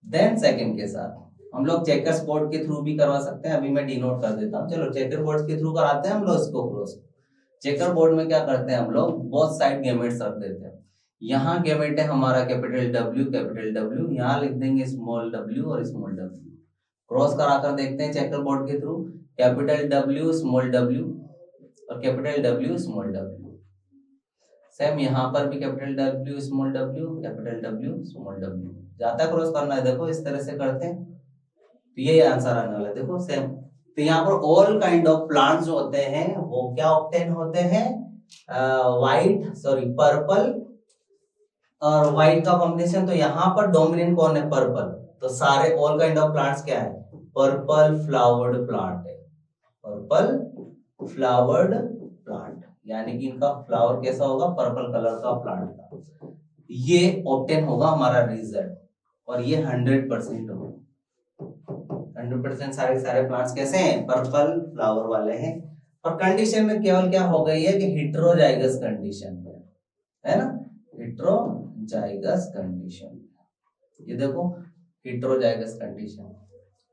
देन सेकंड के साथ। हम लोग चेकर्स बोर्ड के थ्रू भी करवा सकते हैं, अभी मैं डिनोट कर देता हूं। चलो चेकर बोर्ड के थ्रू कराते हैं हम लोग इसको क्रॉस। चेकर बोर्ड में क्या करते हैं हम लोग, बोथ साइड गेमेट्स रख देते हैं। यहाँ गेमेट है हमारा कैपिटल डब्ल्यू, यहाँ लिख देंगे स्मॉल डब्ल्यू और स्मॉल डब्ल्यू। क्रॉस कराकर देखते हैं चेकर बोर्ड के through, capital W small W और capital W small W. Same यहाँ पर भी capital W small W, capital W small W. जाता क्रॉस करना है, देखो इस तरह से करते हैं तो ये आंसर आने वाला है, देखो सेम। तो यहाँ पर ऑल काइंड ऑफ प्लांट्स जो होते हैं वो क्या ऑब्टेन होते हैं, पर्पल और व्हाइट का कॉम्बिनेशन। तो यहाँ पर डोमिनेंट कौन है, पर्पल, तो सारे ऑल काइंड ऑफ प्लांट्स क्या है, पर्पल फ्लावर्ड प्लांट है, पर्पल फ्लावर्ड प्लांट, यानी कि इनका फ्लावर कैसा होगा, पर्पल कलर का प्लांट का। ये ऑब्टेन होगा हमारा रिजल्ट, और ये 100% होगा। 100% सारे प्लांट्स कैसे हैं, पर्पल फ्लावर वाले हैं। और कंडीशन में केवल क्या हो गई है कि हेटेरोजाइगस कंडीशन में है ना, हेटेरोजाइगस कंडीशन, ये देखो हेटेरोजाइगस कंडीशन।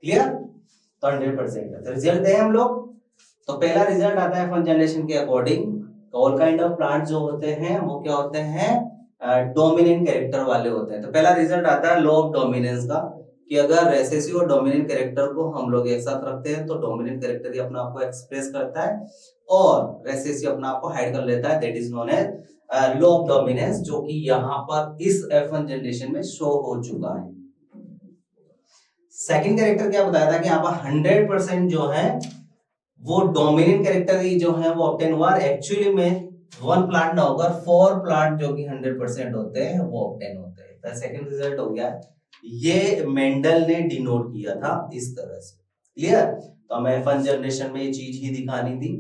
क्लियर? तो 100% रिजल्ट है हम लोग। तो पहला रिजल्ट आता है F1 जनरेशन के according, all kind of plant जो होते हैं वो क्या होते हैं, डोमिनेंट कैरेक्टर वाले होते हैं। तो पहला रिजल्ट आता है लॉ ऑफ डोमिनेंस का, कि अगर रेसेसिव और डोमिनेंट कैरेक्टर को हम लोग एक साथ रखते हैं तो डोमिनेंट कैरेक्टर ही अपना आप को एक्सप्रेस करता है और रेसेसिव अपना आप को हाइड कर लेता है, that is known as law of dominance, जो कि यहाँ पर इस F1 जनरेशन में शो हो चुका है। सेकंड कैरेक्टर क्या बताया था कि यहाँ पर 100% जो है वो डोमिनेंट कैरेक्टर ही जो है वो ऑब्टेन हुआ, एक्चुअली में 1 प्लांट ना होकर 4 प्लांट जो कि 100% होते हैं वो ऑब्टेन होते हैं। तो सेकंड रिजल्ट हो गया, ये मेंडल ने डिनोट किया था इस तरह से। क्लियर? तो हमें F1 जनरेशन में ये चीज ही दिखानी थी।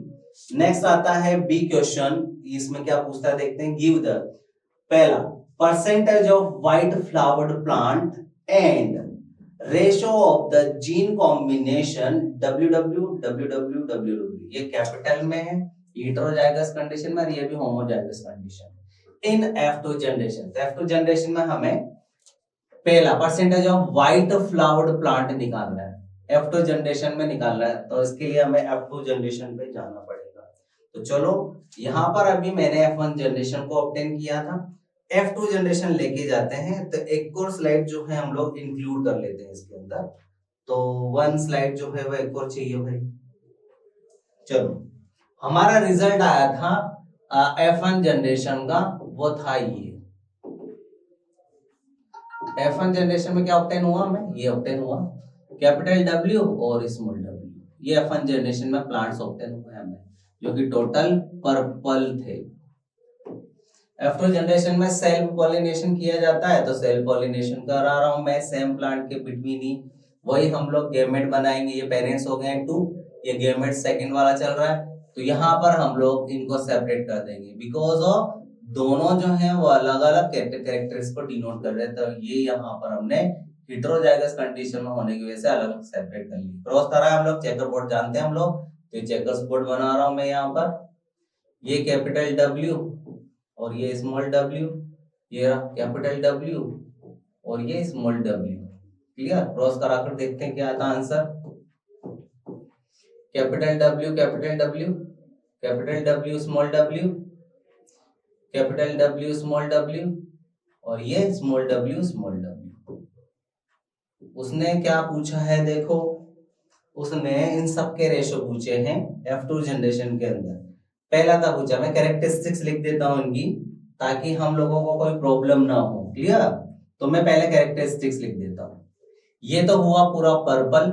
नेक्स्ट आता है बी क्वेश्चन, इसमें क्या पूछता है देखते हैं। गिव द, पहला, percentage of white flowered plant and ratio of the gene combination WW, ये कैपिटल में है, हेटेरोजाइगस कंडीशन में, ये भी homozygous condition in F2 generation. तो F2 जनरेशन में हमें पहला percentage of white flowered plant निकालना है, F2 जनरेशन में निकालना है, तो इसके लिए हमें F2 जनरेशन पे जाना पड़ेगा। तो चलो यहाँ पर अभी मैंने F1 जनरेशन को ऑब्टेन किया था, F2 जनरेशन लेके जाते हैं, तो एक और स्लाइड जो है हम लोग इंक्लूड कर लेते हैं इसके अंदर। तो 1 स्लाइड जो है वो एक और चाहिए भाई। चलो हमारा रिजल्ट आया था F1 जनरेशन का, वो था ये, F1 जनरेशन में क्या ऑब्टेन हुआ हमें, ये ऑब्टेन हुआ कैपिटल W और स्मॉल w, ये F1 जनरेशन में प्लांट्स ऑब्टेन हुए हमें जो कि टोटल पर्पल थे। F2 जनरेशन में सेल्फ पॉलिनेशन किया जाता है, तो सेल्फ पॉलिनेशन करा रहा हूं मैं सेम प्लांट के बिटवीन ही, वही हम लोग गेमेट बनाएंगे, ये पेरेंट्स हो गए 2, ये गेमेट सेकंड वाला चल रहा है, तो यहाँ पर हम लोग इनको सेपरेट कर देंगे बिकॉज ऑफ दोनों जो है वो अलग अलग कैरेक्टर्स को डिनोट कर रहे हैं, तो ये यहाँ पर हमने हेटेरोजाइगस कंडीशन में होने की वजह से अलग अलग सेपरेट कर ली। क्रॉस करा है हम लोग, चेकर बोर्ड जानते हैं हम लोग, तो ये चेकर्स बोर्ड बना रहा हूं मैं यहाँ पर, ये कैपिटल W और ये स्मॉल w, ये कैपिटल W और ये स्मॉल w, क्लियर। क्रॉस कराकर देखते हैं क्या आता answer, capital W capital W, capital W small w, capital W small w और ये स्मॉल w स्मॉल w। उसने क्या पूछा है देखो, उसने इन सब के रेशो पूछे हैं F2 जनरेशन के अंदर। पहला था पूछा, मैं कैरेक्टरिस्टिक्स लिख देता हूं इनकी ताकि हम लोगों को कोई प्रॉब्लम ना हो, क्लियर। तो मैं पहले कैरेक्टरिस्टिक्स लिख देता हूं। ये तो हुआ पूरा पर्पल,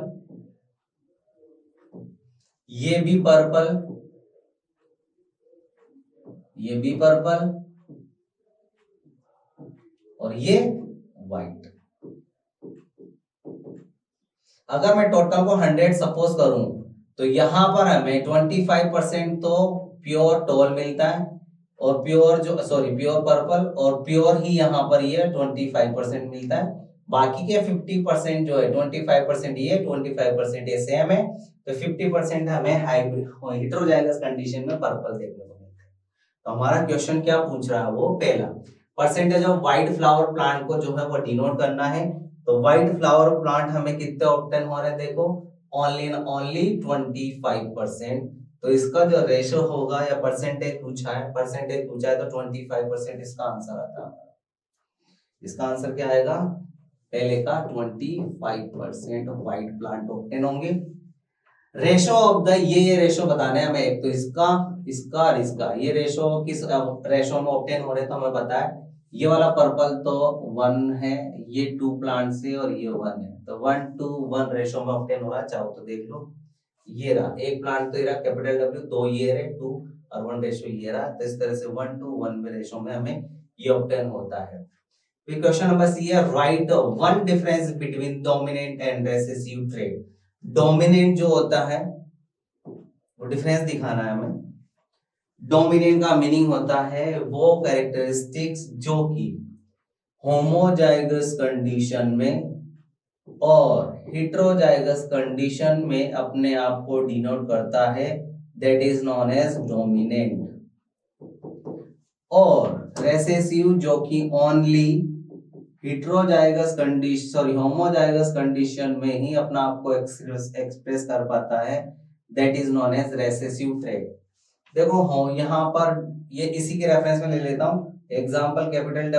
ये भी पर्पल, ये भी पर्पल और ये व्हाइट। अगर मैं टोटल को 100 सपोज करूं तो यहां पर हमें 25% तो प्योर टोल मिलता है और प्योर जो प्योर पर्पल और प्योर ही यहाँ पर ये 25% मिलता है, बाकी के 50% जो है 25% ये 25% ये सेम है, तो 50% हमें हाइब्रिड हेटेरोजाइगस कंडीशन में पर्पल देखने को मिलता है। तो हमारा क्वेश्चन क्या पूछ रहा है, वो पहला percentage of white flower plant को जो है वो डिनोट करना है, तो व्हाइट फ्लावर प्लांट हमें कितने ऑब्टेन हो रहे हैं देखो, ओनली 25%, तो इसका जो रेशो होगा या परसेंटेज पूछा है तो 25% इसका आंसर आता है। इसका आंसर क्या आएगा, पहले का 25% व्हाइट प्लांट ऑब्टेन होंगे। रेशो ऑफ द ये रेशो बताना है हमें, एक तो इसका और इसका, ये रेशो किस रेशो में ऑब्टेन हो रहे तो हमें पता है, ये वाला पर्पल तो 1 है, ये 2 प्लांट से और ये 1 है, तो 1:1 रेशो में ऑब्टेन हो रहा है। चाहो तो देख लो, ये रहा एक प्लांट तो ये रहा कैपिटल W, 2 ये रहे 2 और 1 रेशो ये रहा, तो इस तरह से 1:1 में रेशो में हमें ये ऑब्टेन होता है। फिर क्वेश्चन नंबर सी है, right one difference between dominant and recessive trait. Dominant जो होता है वो डिफरेंस दिखाना है हमें। डोमिनेंट का मीनिंग होता है वो कैरेक्टरिस्टिक्स जो कि होमोजाइगस कंडीशन में और हेटेरोजाइगस कंडीशन में अपने आप को डिनोट करता है, that is known as dominant, और रेसेसिव जो कि only heterozygous condition homozygous condition में ही अपना आप को एक्सप्रेस कर पाता है, that is known as recessive trait. देखो यहाँ पर ये इसी के रेफरेंस में ले लेता हूँ एग्जांपल, कैपिटल W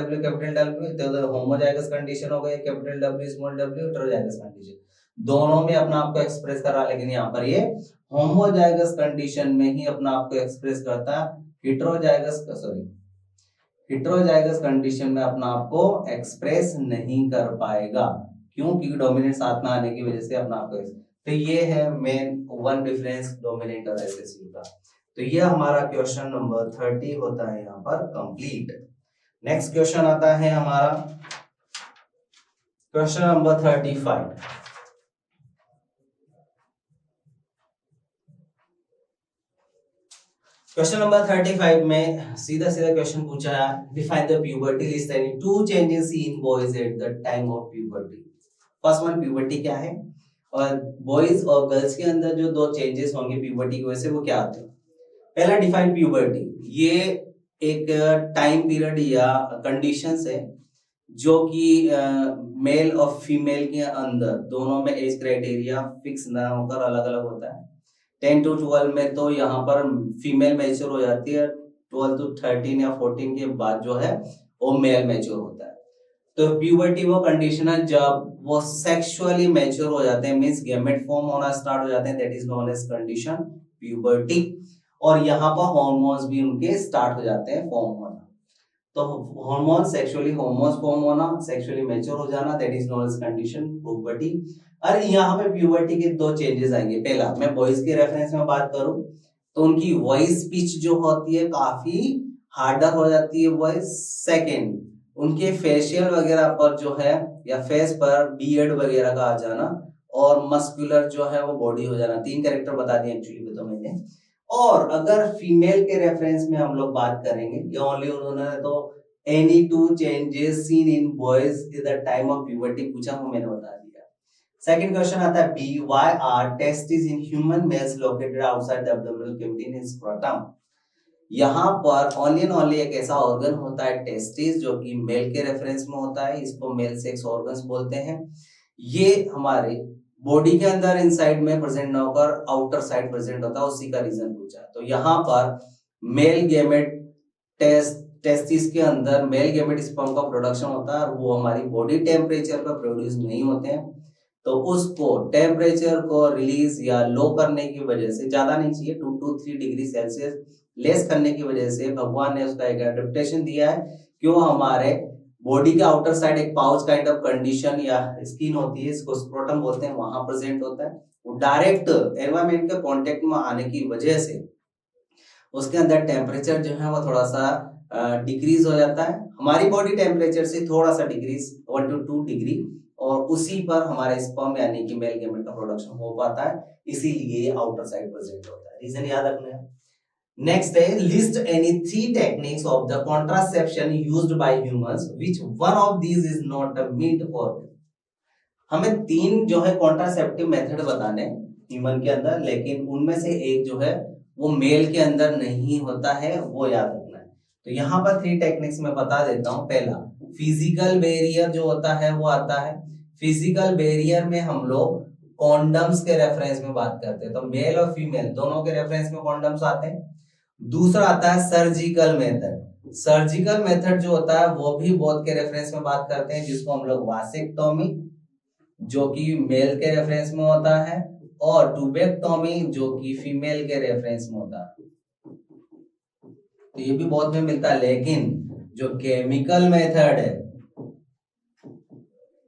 तो होमोजाइगस कंडीशन हो गई, capital W small w heterozygous condition, दोनों में अपना आप को एक्सप्रेस कर रहा है, लेकिन यहाँ पर ये होमोजाइगस कंडीशन में ही अपना आप को एक्सप्रेस करता है, हेटेरोजाइगस कंडीशन में अपना आप को एक्सप्रेस नहीं कर पाएगा, क्यों, क्योंकि डोमिनेंट साथ में आने की वजह से अपना आप को, तो ये है मेन वन डिफरेंस डोमिनेंट और रेसेसिव का। तो ये हमारा क्वेश्चन नंबर 30 होता है यहाँ पर कंप्लीट। नेक्स्ट क्वेश्चन आता है हमारा क्वेश्चन नंबर 35। क्वेश्चन नंबर 35 में सीधा क्वेश्चन पूछा है, define the puberty, list any two changes in boys at the time of puberty. First one, puberty क्या है, और बॉयज और गर्ल्स के अंदर जो दो चेंजेस होंगे प्यूबर्टी की वजह से वो क्या आते हैं। पहला, डिफाइन प्यूबर्टी, ये एक टाइम पीरियड या कंडीशंस है जो कि मेल और फीमेल के अंदर दोनों में एज क्राइटेरिया फिक्स ना होकर अलग अलग होता है। 10 to 12 में तो यहाँ पर फीमेल मैच्योर हो जाती है, 12 to 13 या 14 के बाद जो है वो मेल मैच्योर होता है। तो प्यूबर्टी वो कंडीशन है जब वो सेक्सुअली मैच्योर हो जाते हैं, मींस गैमेट फॉर्म होना स्टार्ट हो जाते हैं, that is known as condition puberty, और यहाँ पर हार्मोन्स भी उनके स्टार्ट हो जाते हैं फॉर्म होना। तो हार्मोन सेक्सुअली हार्मोन्स फॉर्म होना, सेक्सुअली मैच्योर हो जाना, that is known as condition puberty. और यहाँ पे प्यूबर्टी के दो चेंजेस आएंगे। पहला, मैं बॉयज के रेफरेंस में बात करूं तो उनकी वॉइस पिच जो होती है काफी हार्डर हो जाती है वॉइस। सेकेंड, उनके फेशियल वगैरह पर जो है या फेस पर बियर्ड वगैरह का आ जाना और मस्कुलर जो है वो बॉडी हो जाना। तीन कैरेक्टर बता दिए एक्चुअली तो मैंने। और अगर फीमेल के रेफरेंस में हम लोग बात करेंगे, ये ओनली उन्होंने तो any two changes seen in boys in the time of puberty पूछा, वो मैंने बता दिया। सेकंड क्वेश्चन आता है B, why are testis in human males located outside the abdominal cavity in scrotum. यहाँ पर ओनली एक ऐसा ऑर्गन होता है टेस्टिस जो कि मेल के रेफरेंस में होता है, इसको मेल सेक्स ऑर्गन्स बोलते हैं। ये हमारे बॉडी के अंदर इनसाइड में प्रेजेंट ना होकर आउटर साइड प्रेजेंट होता है, उसी का रीजन पूछा। तो यहाँ पर मेल गेमेट टेस्टिस के अंदर मेल गेमेट स्पर्म का प्रोडक्शन होता है और वो हमारी बॉडी टेम्परेचर पर प्रोड्यूस नहीं होते हैं। तो उसको टेम्परेचर को रिलीज या लो करने की वजह से, ज्यादा नहीं चाहिए, 2 to 3 डिग्री सेल्सियस लेस करने की वजह से भगवान ने उसका एक एडेप्टेशन दिया है कि वो हमारे बॉडी के आउटर साइड एक पाउच काइंड ऑफ कंडीशन या स्किन होती है, इसको स्क्रोटम बोलते हैं, वहां प्रेजेंट होता है। वो डायरेक्ट एनवायरमेंट के कांटेक्ट में आने की वजह से उसके अंदर टेम्परेचर जो है वो थोड़ा सा डिक्रीज हो जाता है, हमारी बॉडी टेम्परेचर से थोड़ा सा डिक्रीज 1 to 2 डिग्री, और उसी पर हमारे स्पर्म यानी कि मेल गेमेट का प्रोडक्शन हो पाता है, इसीलिए आउटर साइड प्रेजेंट होता है। रीजन याद रखना है। नेक्स्ट है list any 3 techniques of the contraception used by humans which one of these is not a meet for. हमें 3 जो है कॉन्ट्रासेप्टिव मेथड बताने ह्यूमन के अंदर, लेकिन उनमें से एक जो है वो मेल के अंदर नहीं होता है, वो याद रखना है। तो यहाँ पर 3 टेक्निक्स में बता देता हूँ। पहला, फिजिकल बैरियर जो होता है वो आता है। फिजिकल बैरियर में हम लोग कॉन्डम्स के रेफरेंस में बात करते हैं, तो मेल और फीमेल दोनों के रेफरेंस में कॉन्डम्स आते हैं। दूसरा आता है सर्जिकल मेथड। सर्जिकल मेथड जो होता है वो भी बोथ के रेफरेंस में बात करते हैं, जिसको हम लोग वासेक्टोमी जो कि मेल के रेफरेंस में होता है, और ट्यूबेक्टोमी जो कि फीमेल के रेफरेंस में होता है। तो ये भी बहुत में मिलता है, लेकिन जो केमिकल मेथड है,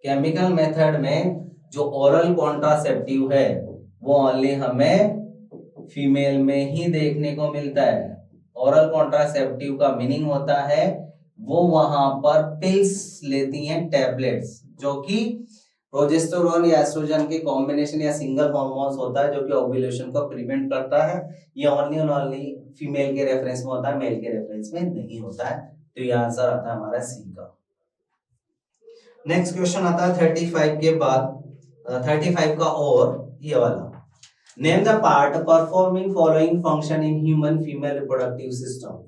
केमिकल मेथड में जो ओरल कॉन्ट्रासेप्टिव है वो ओनली हमें फीमेल में ही देखने को मिलता है। ओरल कॉन्ट्रासेप्टिव का मीनिंग होता है वो वहां पर पिल्स लेती हैं, टैबलेट्स, जो कि प्रोजेस्टेरोन या एस्ट्रोजन के कॉम्बिनेशन या सिंगल हार्मोन्स होता है जो कि ओव्यूलेशन को प्रिवेंट करता है। ये ओनली फीमेल के रेफरेंस में होता है, मेल के रेफरेंस में नहीं होता है। तो ये आंसर आता है हमारा सी का। नेक्स्ट क्वेश्चन आता है 35 के बाद, 35 का और ये वाला, name the part performing following function in human female reproductive system.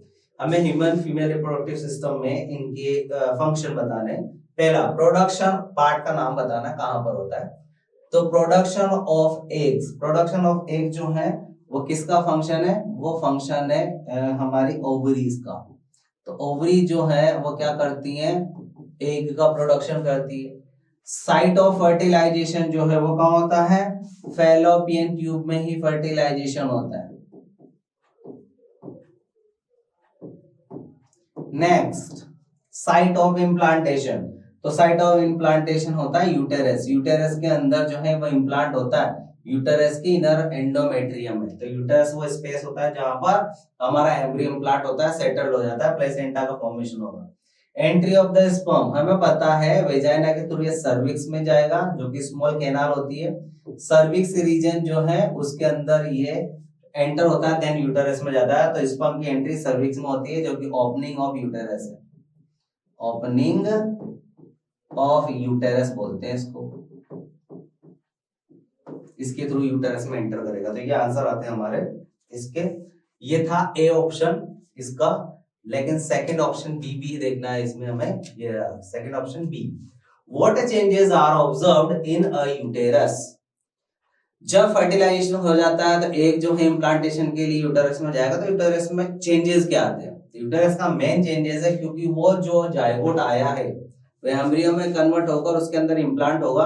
हमें ह्यूमन फीमेल रिप्रोडक्टिव सिस्टम में इनके फंक्शन बताने। पहला, प्रोडक्शन पार्ट का नाम बताना कहां पर होता है। तो production of eggs, production of egg जो है वो किसका फंक्शन है, वो फंक्शन है हमारी ओवरीज का। तो ओवरी जो है वो क्या करती है, एग का प्रोडक्शन करती है। साइट ऑफ फर्टिलाइजेशन जो है वो कहाँ होता है, फैलोपियन ट्यूब में ही फर्टिलाइजेशन होता है। नेक्स्ट, साइट ऑफ इम्प्लांटेशन, तो साइट ऑफ इम्प्लांटेशन होता है यूटेरस। यूटेरस के अंदर जो है वो इम्प्लांट होता है यूटेरस की इनर एंडोमेट्रियम में। तो यूटेरस वो स्पेस होता है जहां पर हमारा एम्ब्रियो इम्प्लांट होता है, सेटल हो जाता है, प्लेसेंटा का फॉर्मेशन होगा। एंट्री ऑफ द स्पर्म, हमें पता है वेजाइना के थ्रू ये सर्विक्स में जाएगा जो कि स्मॉल कैनाल होती है। सर्विक्स रीजन जो है उसके अंदर ये एंटर होता है, देन यूटेरस में जाता है। तो स्पर्म की एंट्री सर्विक्स में होती है जो कि ओपनिंग ऑफ यूटेरस है, ओपनिंग ऑफ यूटेरस बोलते हैं इसको, इसके थ्रू यूटेरस में एंटर करेगा। तो ये आंसर आते हैं हमारे इसके। ये था ए ऑप्शन इसका, लेकिन सेकंड ऑप्शन बी भी देखना है इसमें हमें। ये second option B, what changes are observed in a uterus. जब फर्टिलाइजेशन हो जाता है तो एक जो है इम्प्लांटेशन के लिए यूटेरस में जाएगा, तो यूटेरस में चेंजेस क्या आते हैं। यूटेरस का मेन चेंजेस है क्योंकि वो जो जायगोट आया है वो एम्ब्रियो में कन्वर्ट होकर उसके अंदर इम्प्लांट होगा,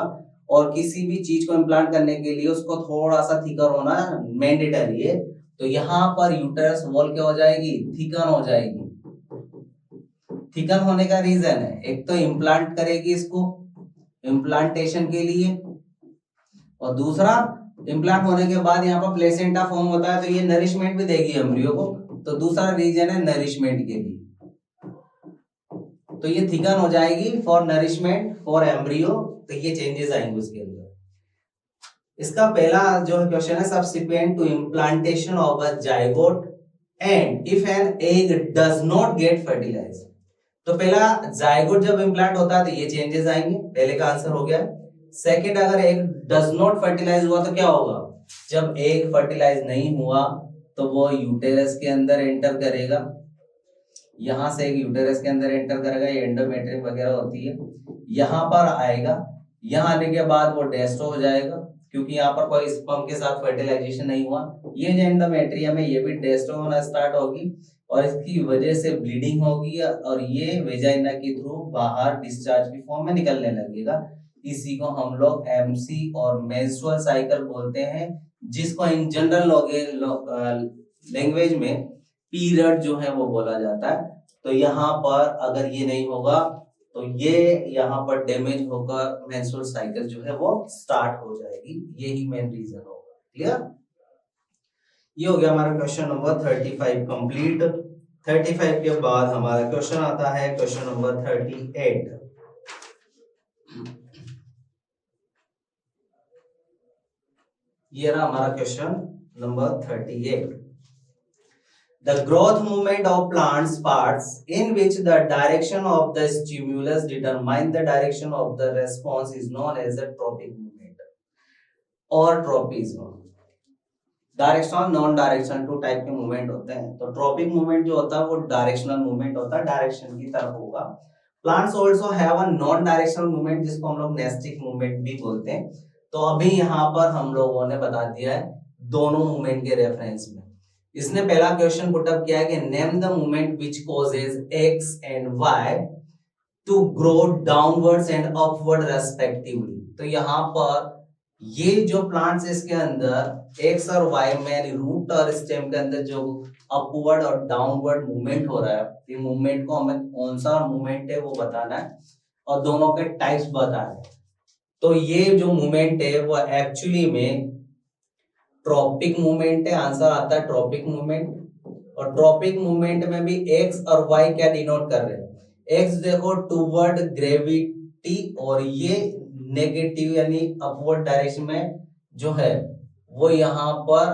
और किसी भी चीज को इम्प्लांट करने के लिए उसको थोड़ा सा थिकर होना मैंडेटरी है। तो यहाँ पर यूटेरस वॉल क्या हो जाएगी, थिकन हो जाएगी। थिकन होने का रीजन है, एक तो इम्प्लांट करेगी इसको इम्प्लांटेशन के लिए, और दूसरा इम्प्लांट होने के बाद यहाँ पर प्लेसेंटा फॉर्म होता है तो ये नरिशमेंट भी देगी एम्ब्रियो को, तो दूसरा रीजन है नरिशमेंट के लिए। तो ये थिकन हो जाएगी फॉर नरिशमेंट फॉर एम्ब्रियो, तो ये चेंजेस आएंगे उसके अंदर। इसका पहला जो क्वेश्चन है, subsequent to implantation of a zygote and if an egg does not get fertilize. तो पहला जाइगोट जब इम्प्लांट होता है तो ये चेंजेस आएंगे, पहले का आंसर हो गया। सेकंड, अगर एग डज नॉट फर्टिलाइज हुआ तो क्या होगा, जब एग फर्टिलाइज नहीं हुआ तो वो यूटेरस के अंदर एंटर करेगा, यहां से एक यूटेरस के अंदर एंटर करेगा, ये एंडोमेट्रियम वगैरह होती है, यहां पर आएगा, यहां आने के बाद वो डेस्ट्रो हो जाएगा क्योंकि यहाँ पर कोई स्पर्म के साथ फर्टिलाइजेशन नहीं हुआ। ये जो एंडोमेट्रियम है ये भी डेस्ट्रो होना स्टार्ट होगी और इसकी वजह से ब्लीडिंग होगी और ये वेजाइना के थ्रू बाहर डिस्चार्ज की फॉर्म में निकलने लगेगा। इसी को हम लोग एमसी और मेंस्ट्रुअल साइकिल बोलते हैं, जिसको इन जनरल लैंग्वेज में पीरियड जो है वो बोला जाता है। तो यहाँ पर अगर ये नहीं होगा तो ये यहाँ पर डैमेज होकर मेंस्ट्रुअल साइकिल जो है वो स्टार्ट हो जाएगी, यही मेन रीजन होगा। क्लियर? ये हो गया हमारा क्वेश्चन नंबर 35 कंप्लीट। 35 के बाद हमारा क्वेश्चन आता है क्वेश्चन नंबर 38। ये रहा हमारा question number 38। The growth movement of plants parts in which the direction of the stimulus determine the direction of the response is known as a tropic movement or tropism। Directional non directional two type के movement होते हैं। तो tropic movement जो होता है वो directional movement होता है, डायरेक्शन की तरफ होगा। Plants also have a non directional movement जिसको हम लोग नेस्टिक मूवमेंट भी बोलते हैं। तो अभी यहाँ पर हम लोगों ने बता दिया है दोनों मूवमेंट के रेफरेंस में। इसने पहला क्वेश्चन पुट अप किया है कि name the movement which causes X and Y to grow downwards and upward respectively. तो यहाँ पर ये जो प्लांट्स इसके अंदर एक्स और वाई में यानी रूट और स्टेम के अंदर जो अपवर्ड और डाउनवर्ड मूवमेंट हो रहा है, ये मूवमेंट को हमें कौन सा मूवमेंट है वो बताना है और दोनों के टाइप्स बताना है। तो ये जो मूवमेंट है वो एक्चुअली में ट्रॉपिक मूवमेंट है, आंसर आता है ट्रॉपिक मूवमेंट। और ट्रॉपिक मूवमेंट में भी एक्स और वाई क्या डिनोट कर रहे हैं, एक्स देखो टूवर्ड ग्रेविटी और ये नेगेटिव यानी अपवर्ड डायरेक्शन में जो है वो यहाँ पर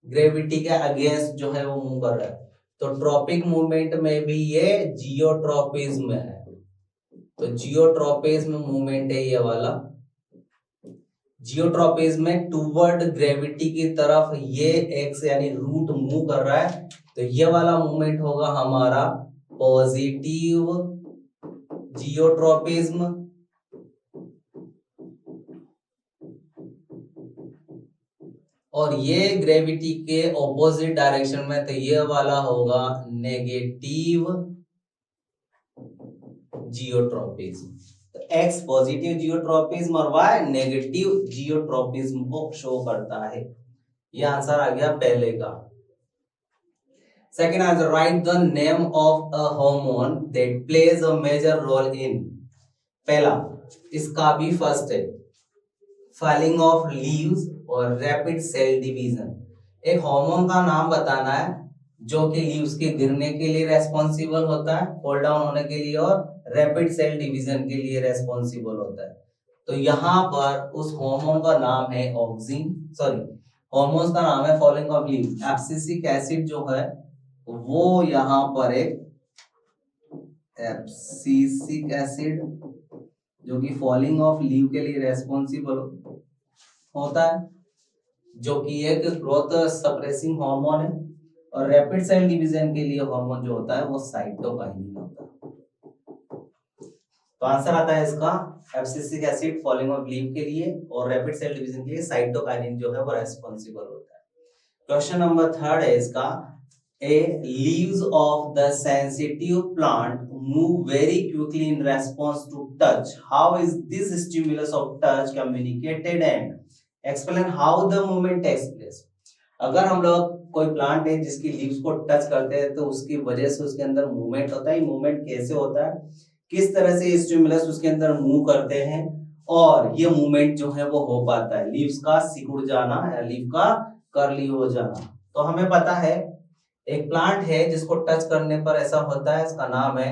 ग्रेविटी के अगेंस्ट जो है वो मूव कर रहा है। तो ट्रॉपिक मूवमेंट में भी ये जियोट्रॉपिज्म है। तो जियोट्रॉपिज्म मूवमेंट है ये वाला। जियोट्रॉपिज्म में टूवर्ड ग्रेविटी की तरफ ये एक्स यानी रूट मूव कर रहा है, तो ये वाला मूवमेंट होगा हमारा पॉजिटिव जियोट्रॉपिज्म। और ये ग्रेविटी के ऑपोजिट डायरेक्शन में, तो ये वाला होगा नेगेटिव जियोट्रॉपिज्म। तो एक्स पॉजिटिव जियोट्रॉपिज्म और वाई नेगेटिव जियोट्रॉपिज्म को शो करता है। ये आंसर आ गया पहले का। Second answer, write the name of a hormone that plays a major role in. पहला इसका भी फर्स्ट है फॉलिंग ऑफ लीव्स और रैपिड सेल डिवीजन। एक हार्मोन का नाम बताना है जो कि लीव्स के गिरने के लिए रेस्पॉन्सिबल होता है, फॉल डाउन होने के लिए, और रैपिड सेल डिवीजन के लिए रेस्पॉन्सिबल होता है। तो यहाँ पर उस हार्मोन का नाम है ऑक्सिन, सॉरी हार्मोन का नाम है falling of leaves. Abscisic acid जो है वो यहाँ पर एक एब्सिसिक एसिड जो कि फॉलिंग ऑफ लीव के लिए रेस्पॉन्सिबल होता है, जो कि एक ग्रोथ सप्रेसिंग हार्मोन है। और रैपिड सेल डिवीजन के लिए हार्मोन जो होता है वो साइटोकाइनिन होता है। तो आंसर आता है इसका abscisic acid falling of leave के लिए और रैपिड सेल डिवीजन के लिए साइटोकाइनिन जो है वो रेस्पॉन्सिबल होता है। क्वेश्चन नंबर 3 है इसका, A leaves of the sensitive plant move very quickly in response to touch. How is this stimulus of touch communicated and explain how the movement takes place? अगर हम लोग कोई प्लांट है जिसकी लीव्स को touch करते हैं तो उसकी वजह से उसके अंदर मूवमेंट होता है। मूवमेंट कैसे होता है, किस तरह से स्टिमुलस उसके अंदर मूव करते हैं और ये मूवमेंट जो है वो हो पाता है, लीव्स का सिकुड़ जाना या लीफ का कर्ली हो जाना। तो हमें पता है एक प्लांट है जिसको टच करने पर ऐसा होता है, इसका नाम है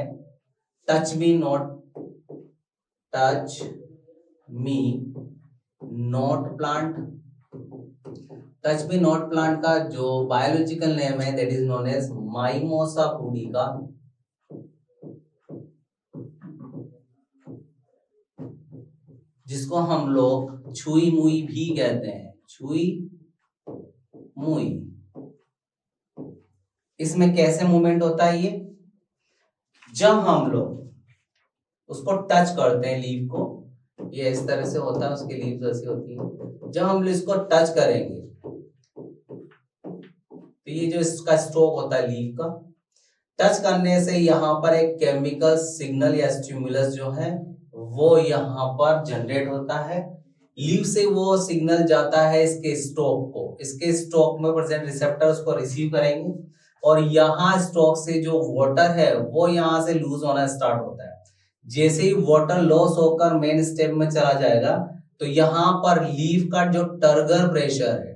touch me not plant. Touch me not plant का जो बायोलॉजिकल नेम है that is known as mimosa pudica. जिसको हम लोग छुई मुई भी कहते हैं, छुई मुई। इसमें कैसे मूवमेंट होता है, ये जब हम लोग उसको टच करते हैं लीफ को, ये इस तरह से होता है, उसकी लीव्स ऐसी होती है। जब हम इसको टच करेंगे तो ये जो इसका स्ट्रोक होता है लीफ का, टच करने से यहाँ पर एक केमिकल सिग्नल या स्टिमुलस जो है वो यहाँ पर जनरेट होता है। लीव से वो सिग्नल जाता है इसके स्टॉक को, इसके स्टॉक में प्रेजेंट रिसेप्टर उसको रिसीव करेंगे और यहाँ स्टॉक से जो वाटर है वो यहाँ से लूज होना स्टार्ट होता है। जैसे ही वाटर लॉस होकर मेन स्टेप में चला जाएगा तो यहाँ पर लीफ का जो टर्गर प्रेशर है,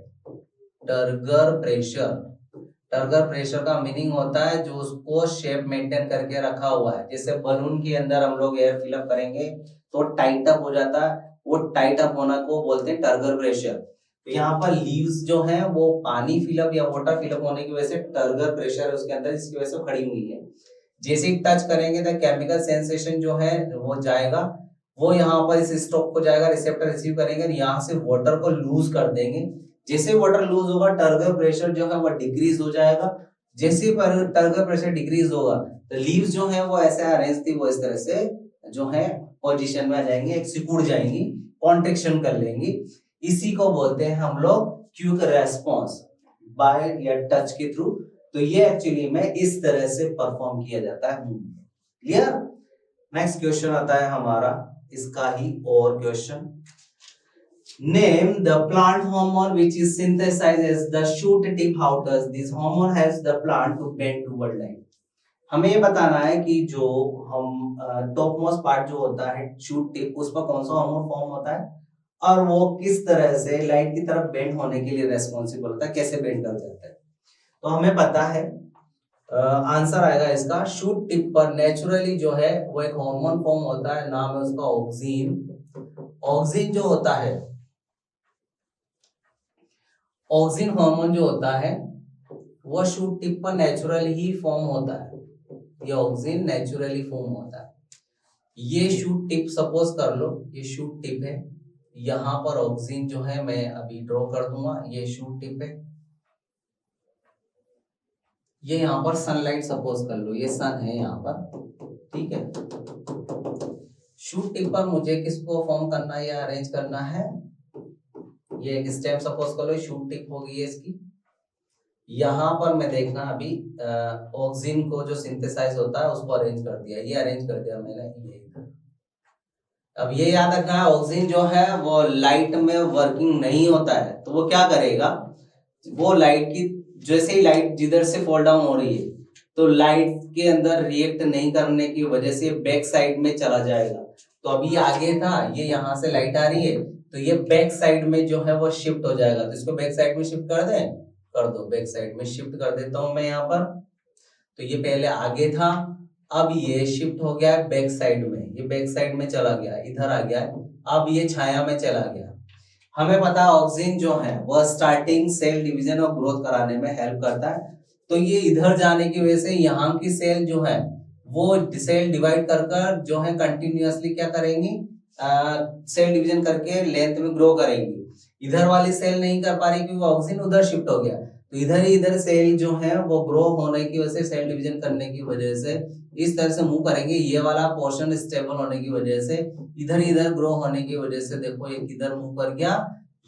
टर्गर प्रेशर का मीनिंग होता है जो उसको शेप मेंटेन करके रखा हुआ है। जैसे बलून के अंदर हम लोग एयर फिलअप करेंगे तो टाइट अप हो जाता है, वो टाइट अप होना को बोलते हैं टर्गर प्रेशर। तो यहाँ पर लीव्स जो है वो पानी फिलअप या वाटर फिलअप होने की वजह से टर्गर प्रेशर है उसके अंदर, इसकी वजह से खड़ी हुई है। जैसे ही टच करेंगे तो केमिकल सेंसेशन जो है वो जाएगा, वो यहाँ पर इस स्टॉक को जाएगा, रिसेप्टर रिसीव करेंगे और यहाँ से वाटर को लूज कर देंगे। जैसे वाटर लूज होगा टर्गर प्रेशर जो है वो डिक्रीज हो जाएगा। जैसे पर टर्गर प्रेशर डिक्रीज होगा तो लीव्स जो है वो ऐसे अरेंज थी वो इस तरह से जो है पोजीशन में आ जाएंगे, एक सिकुड़ जाएंगी, कॉन्ट्रैक्शन कर लेंगी। इसी को बोलते हैं हम लोग क्विक रेस्पॉन्स बाय या टच के थ्रू। तो ये एक्चुअली में इस तरह से परफॉर्म किया जाता है। क्लियर। नेक्स्ट क्वेश्चन आता है हमारा इसका ही और question. Name the plant hormone which is synthesized as the shoot tip. How does this hormone helps the plant to bend toward light? हमें ये बताना है कि जो हम टॉप मोस्ट पार्ट जो होता है शूट टिप, उस पर कौन सा हार्मोन फॉर्म होता है और वो किस तरह से लाइट की तरफ बेंड होने के लिए रेस्पॉन्सिबल होता है, कैसे बेंड कर जाता है। तो हमें पता है आंसर आएगा इसका, शूट टिप पर नेचुरली जो है वो एक हार्मोन फॉर्म होता है, नाम है उसका ऑक्सिन। ऑक्सिन जो होता है, ऑक्सिन हार्मोन जो होता है वो शूट टिप पर नेचुरली ही फॉर्म होता है। ये ऑक्सिन नेचुरली फॉर्म होता है। ये शूट टिप सपोज कर लो, ये शूट टिप है, यहाँ पर ऑक्सिन जो है मैं अभी ड्रॉ कर दूंगा, ये शूट टिप है। ये यहाँ पर सनलाइट सपोज कर लो, ये सन है यहाँ पर, ठीक है। शूट टिप पर मुझे किसको फॉर्म करना है या अरेंज करना है, ये एक स्टेम सपोज कर लो, शूट टिप होगी इसकी। यहाँ पर मैं देखना अभी ऑक्सिन को जो सिंथेसाइज होता है उसको अरेंज कर दिया, ये अरेंज कर दिया मैंने, ये इधर। अब ये याद रखना है ऑक्सिन जो है वो लाइट में वर्किंग नहीं होता है, तो वो क्या करेगा, वो लाइट की जैसे ही लाइट जिधर से फॉल डाउन हो रही है तो लाइट के अंदर रिएक्ट नहीं करने की वजह से बैक साइड में चला जाएगा। तो अभी आगे था, ये यहाँ से लाइट आ रही है तो ये बैक साइड में जो है वो शिफ्ट हो जाएगा। तो इसको बैक साइड में शिफ्ट कर दें, कर दो, बैक साइड में शिफ्ट कर देता हूं मैं यहाँ पर। तो ये पहले आगे था, अब ये शिफ्ट हो गया है बैक साइड में, ये बैक साइड में चला गया, इधर आ गया है, अब ये छाया में चला गया। हमें पता है ऑक्सिन जो है वह स्टार्टिंग सेल डिवीजन और ग्रोथ कराने में हेल्प करता है। तो ये इधर जाने की वजह से यहाँ की सेल जो है वो सेल डिवाइड कर जो है कंटिन्यूअसली क्या करेंगी, सेल डिवीजन करके लेंथ में ग्रो करेंगी। इधर वाली सेल नहीं कर पा रही क्योंकि ऑक्सिन उधर शिफ्ट हो गया, तो इधर ही इधर सेल जो है वो ग्रो होने की वजह से, सेल डिवीजन करने की वजह से इस तरह से मूव करेंगे। ये वाला पोर्शन स्टेबल होने की वजह से, इधर इधर ग्रो होने की वजह से देखो ये किधर मूव कर गया,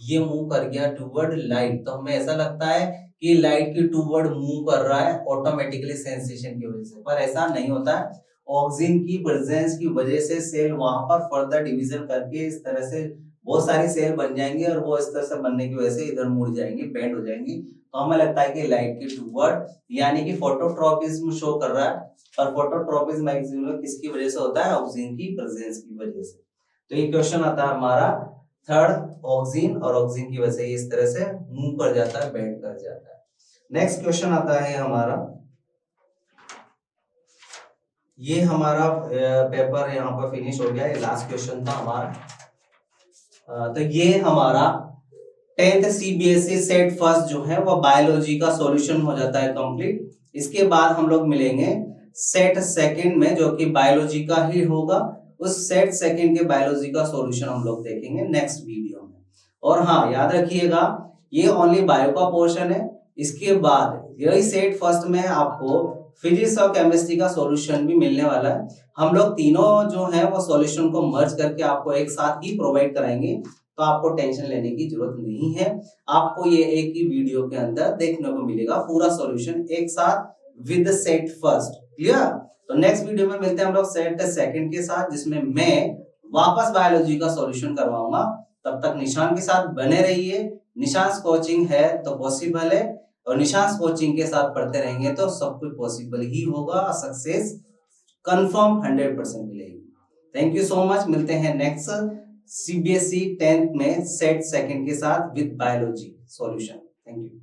ये मूव कर गया टूवर्ड लाइट। तो हमें ऐसा लगता है कि लाइट की टूवर्ड मूव कर रहा है ऑटोमेटिकली सेंसेशन की वजह से, पर ऐसा नहीं होता है। ऑक्सिन की प्रेजेंस की वजह से सेल वहां पर फर्दर डिवीजन करके इस तरह से बहुत सारी सेल बन जाएंगी और वो इस तरह से बनने की वजह से इधर मुड़ जाएंगी, बेंड हो जाएंगी। तो हमें लगता है कि लाइट की टूवर्ड यानी कि फोटोट्रॉपिज्म शो कर रहा है। और फोटोट्रॉपिज्म मैक्सिमम किसकी वजह से होता है? ऑक्सीजन की प्रेजेंस की वजह से। तो ये क्वेश्चन आता है हमारा थर्ड, ऑक्सीजन, और ऑक्सीजन की वजह से इस तरह से मूव कर जाता है, बेंड कर जाता है। नेक्स्ट क्वेश्चन आता है हमारा, ये हमारा पेपर यहाँ पर फिनिश हो गया, ये लास्ट क्वेश्चन था हमारा। तो ये हमारा 10th CBSE सेट फर्स्ट जो है वो बायोलॉजी का सॉल्यूशन हो जाता है कंप्लीट। इसके बाद हम लोग मिलेंगे सेट सेकंड में, जो कि बायोलॉजी का ही होगा। उस सेट सेकंड के बायोलॉजी का सॉल्यूशन हम लोग देखेंगे नेक्स्ट वीडियो में। और हाँ, याद रखिएगा ये ओनली बायो का पोर्शन है। इसके बाद यही सेट फर्स्ट में आपको फिजिक्स और केमिस्ट्री का सॉल्यूशन भी मिलने वाला है। हम लोग तीनों जो है वो सॉल्यूशन को मर्ज करके आपको एक साथ ही प्रोवाइड कराएंगे, तो आपको टेंशन लेने की जरूरत नहीं है। आपको ये एक ही वीडियो के अंदर देखने को मिलेगा पूरा सॉल्यूशन एक साथ विद सेट फर्स्ट। क्लियर? तो नेक्स्ट वीडियो में मिलते हैं हम लोग सेट सेकंड के साथ, जिसमें मैं वापस बायोलॉजी का सॉल्यूशन करवाऊंगा। तब तक निशान के साथ बने रहिए। निशान कोचिंग है तो पॉसिबल है, और निशान कोचिंग के साथ पढ़ते रहेंगे तो सब कुछ पॉसिबल ही होगा। सक्सेस कंफर्म 100% मिलेगी। Thank you so much. मिलते हैं नेक्स्ट CBSE 10th में सेट सेकंड के साथ with biology solution. Thank you.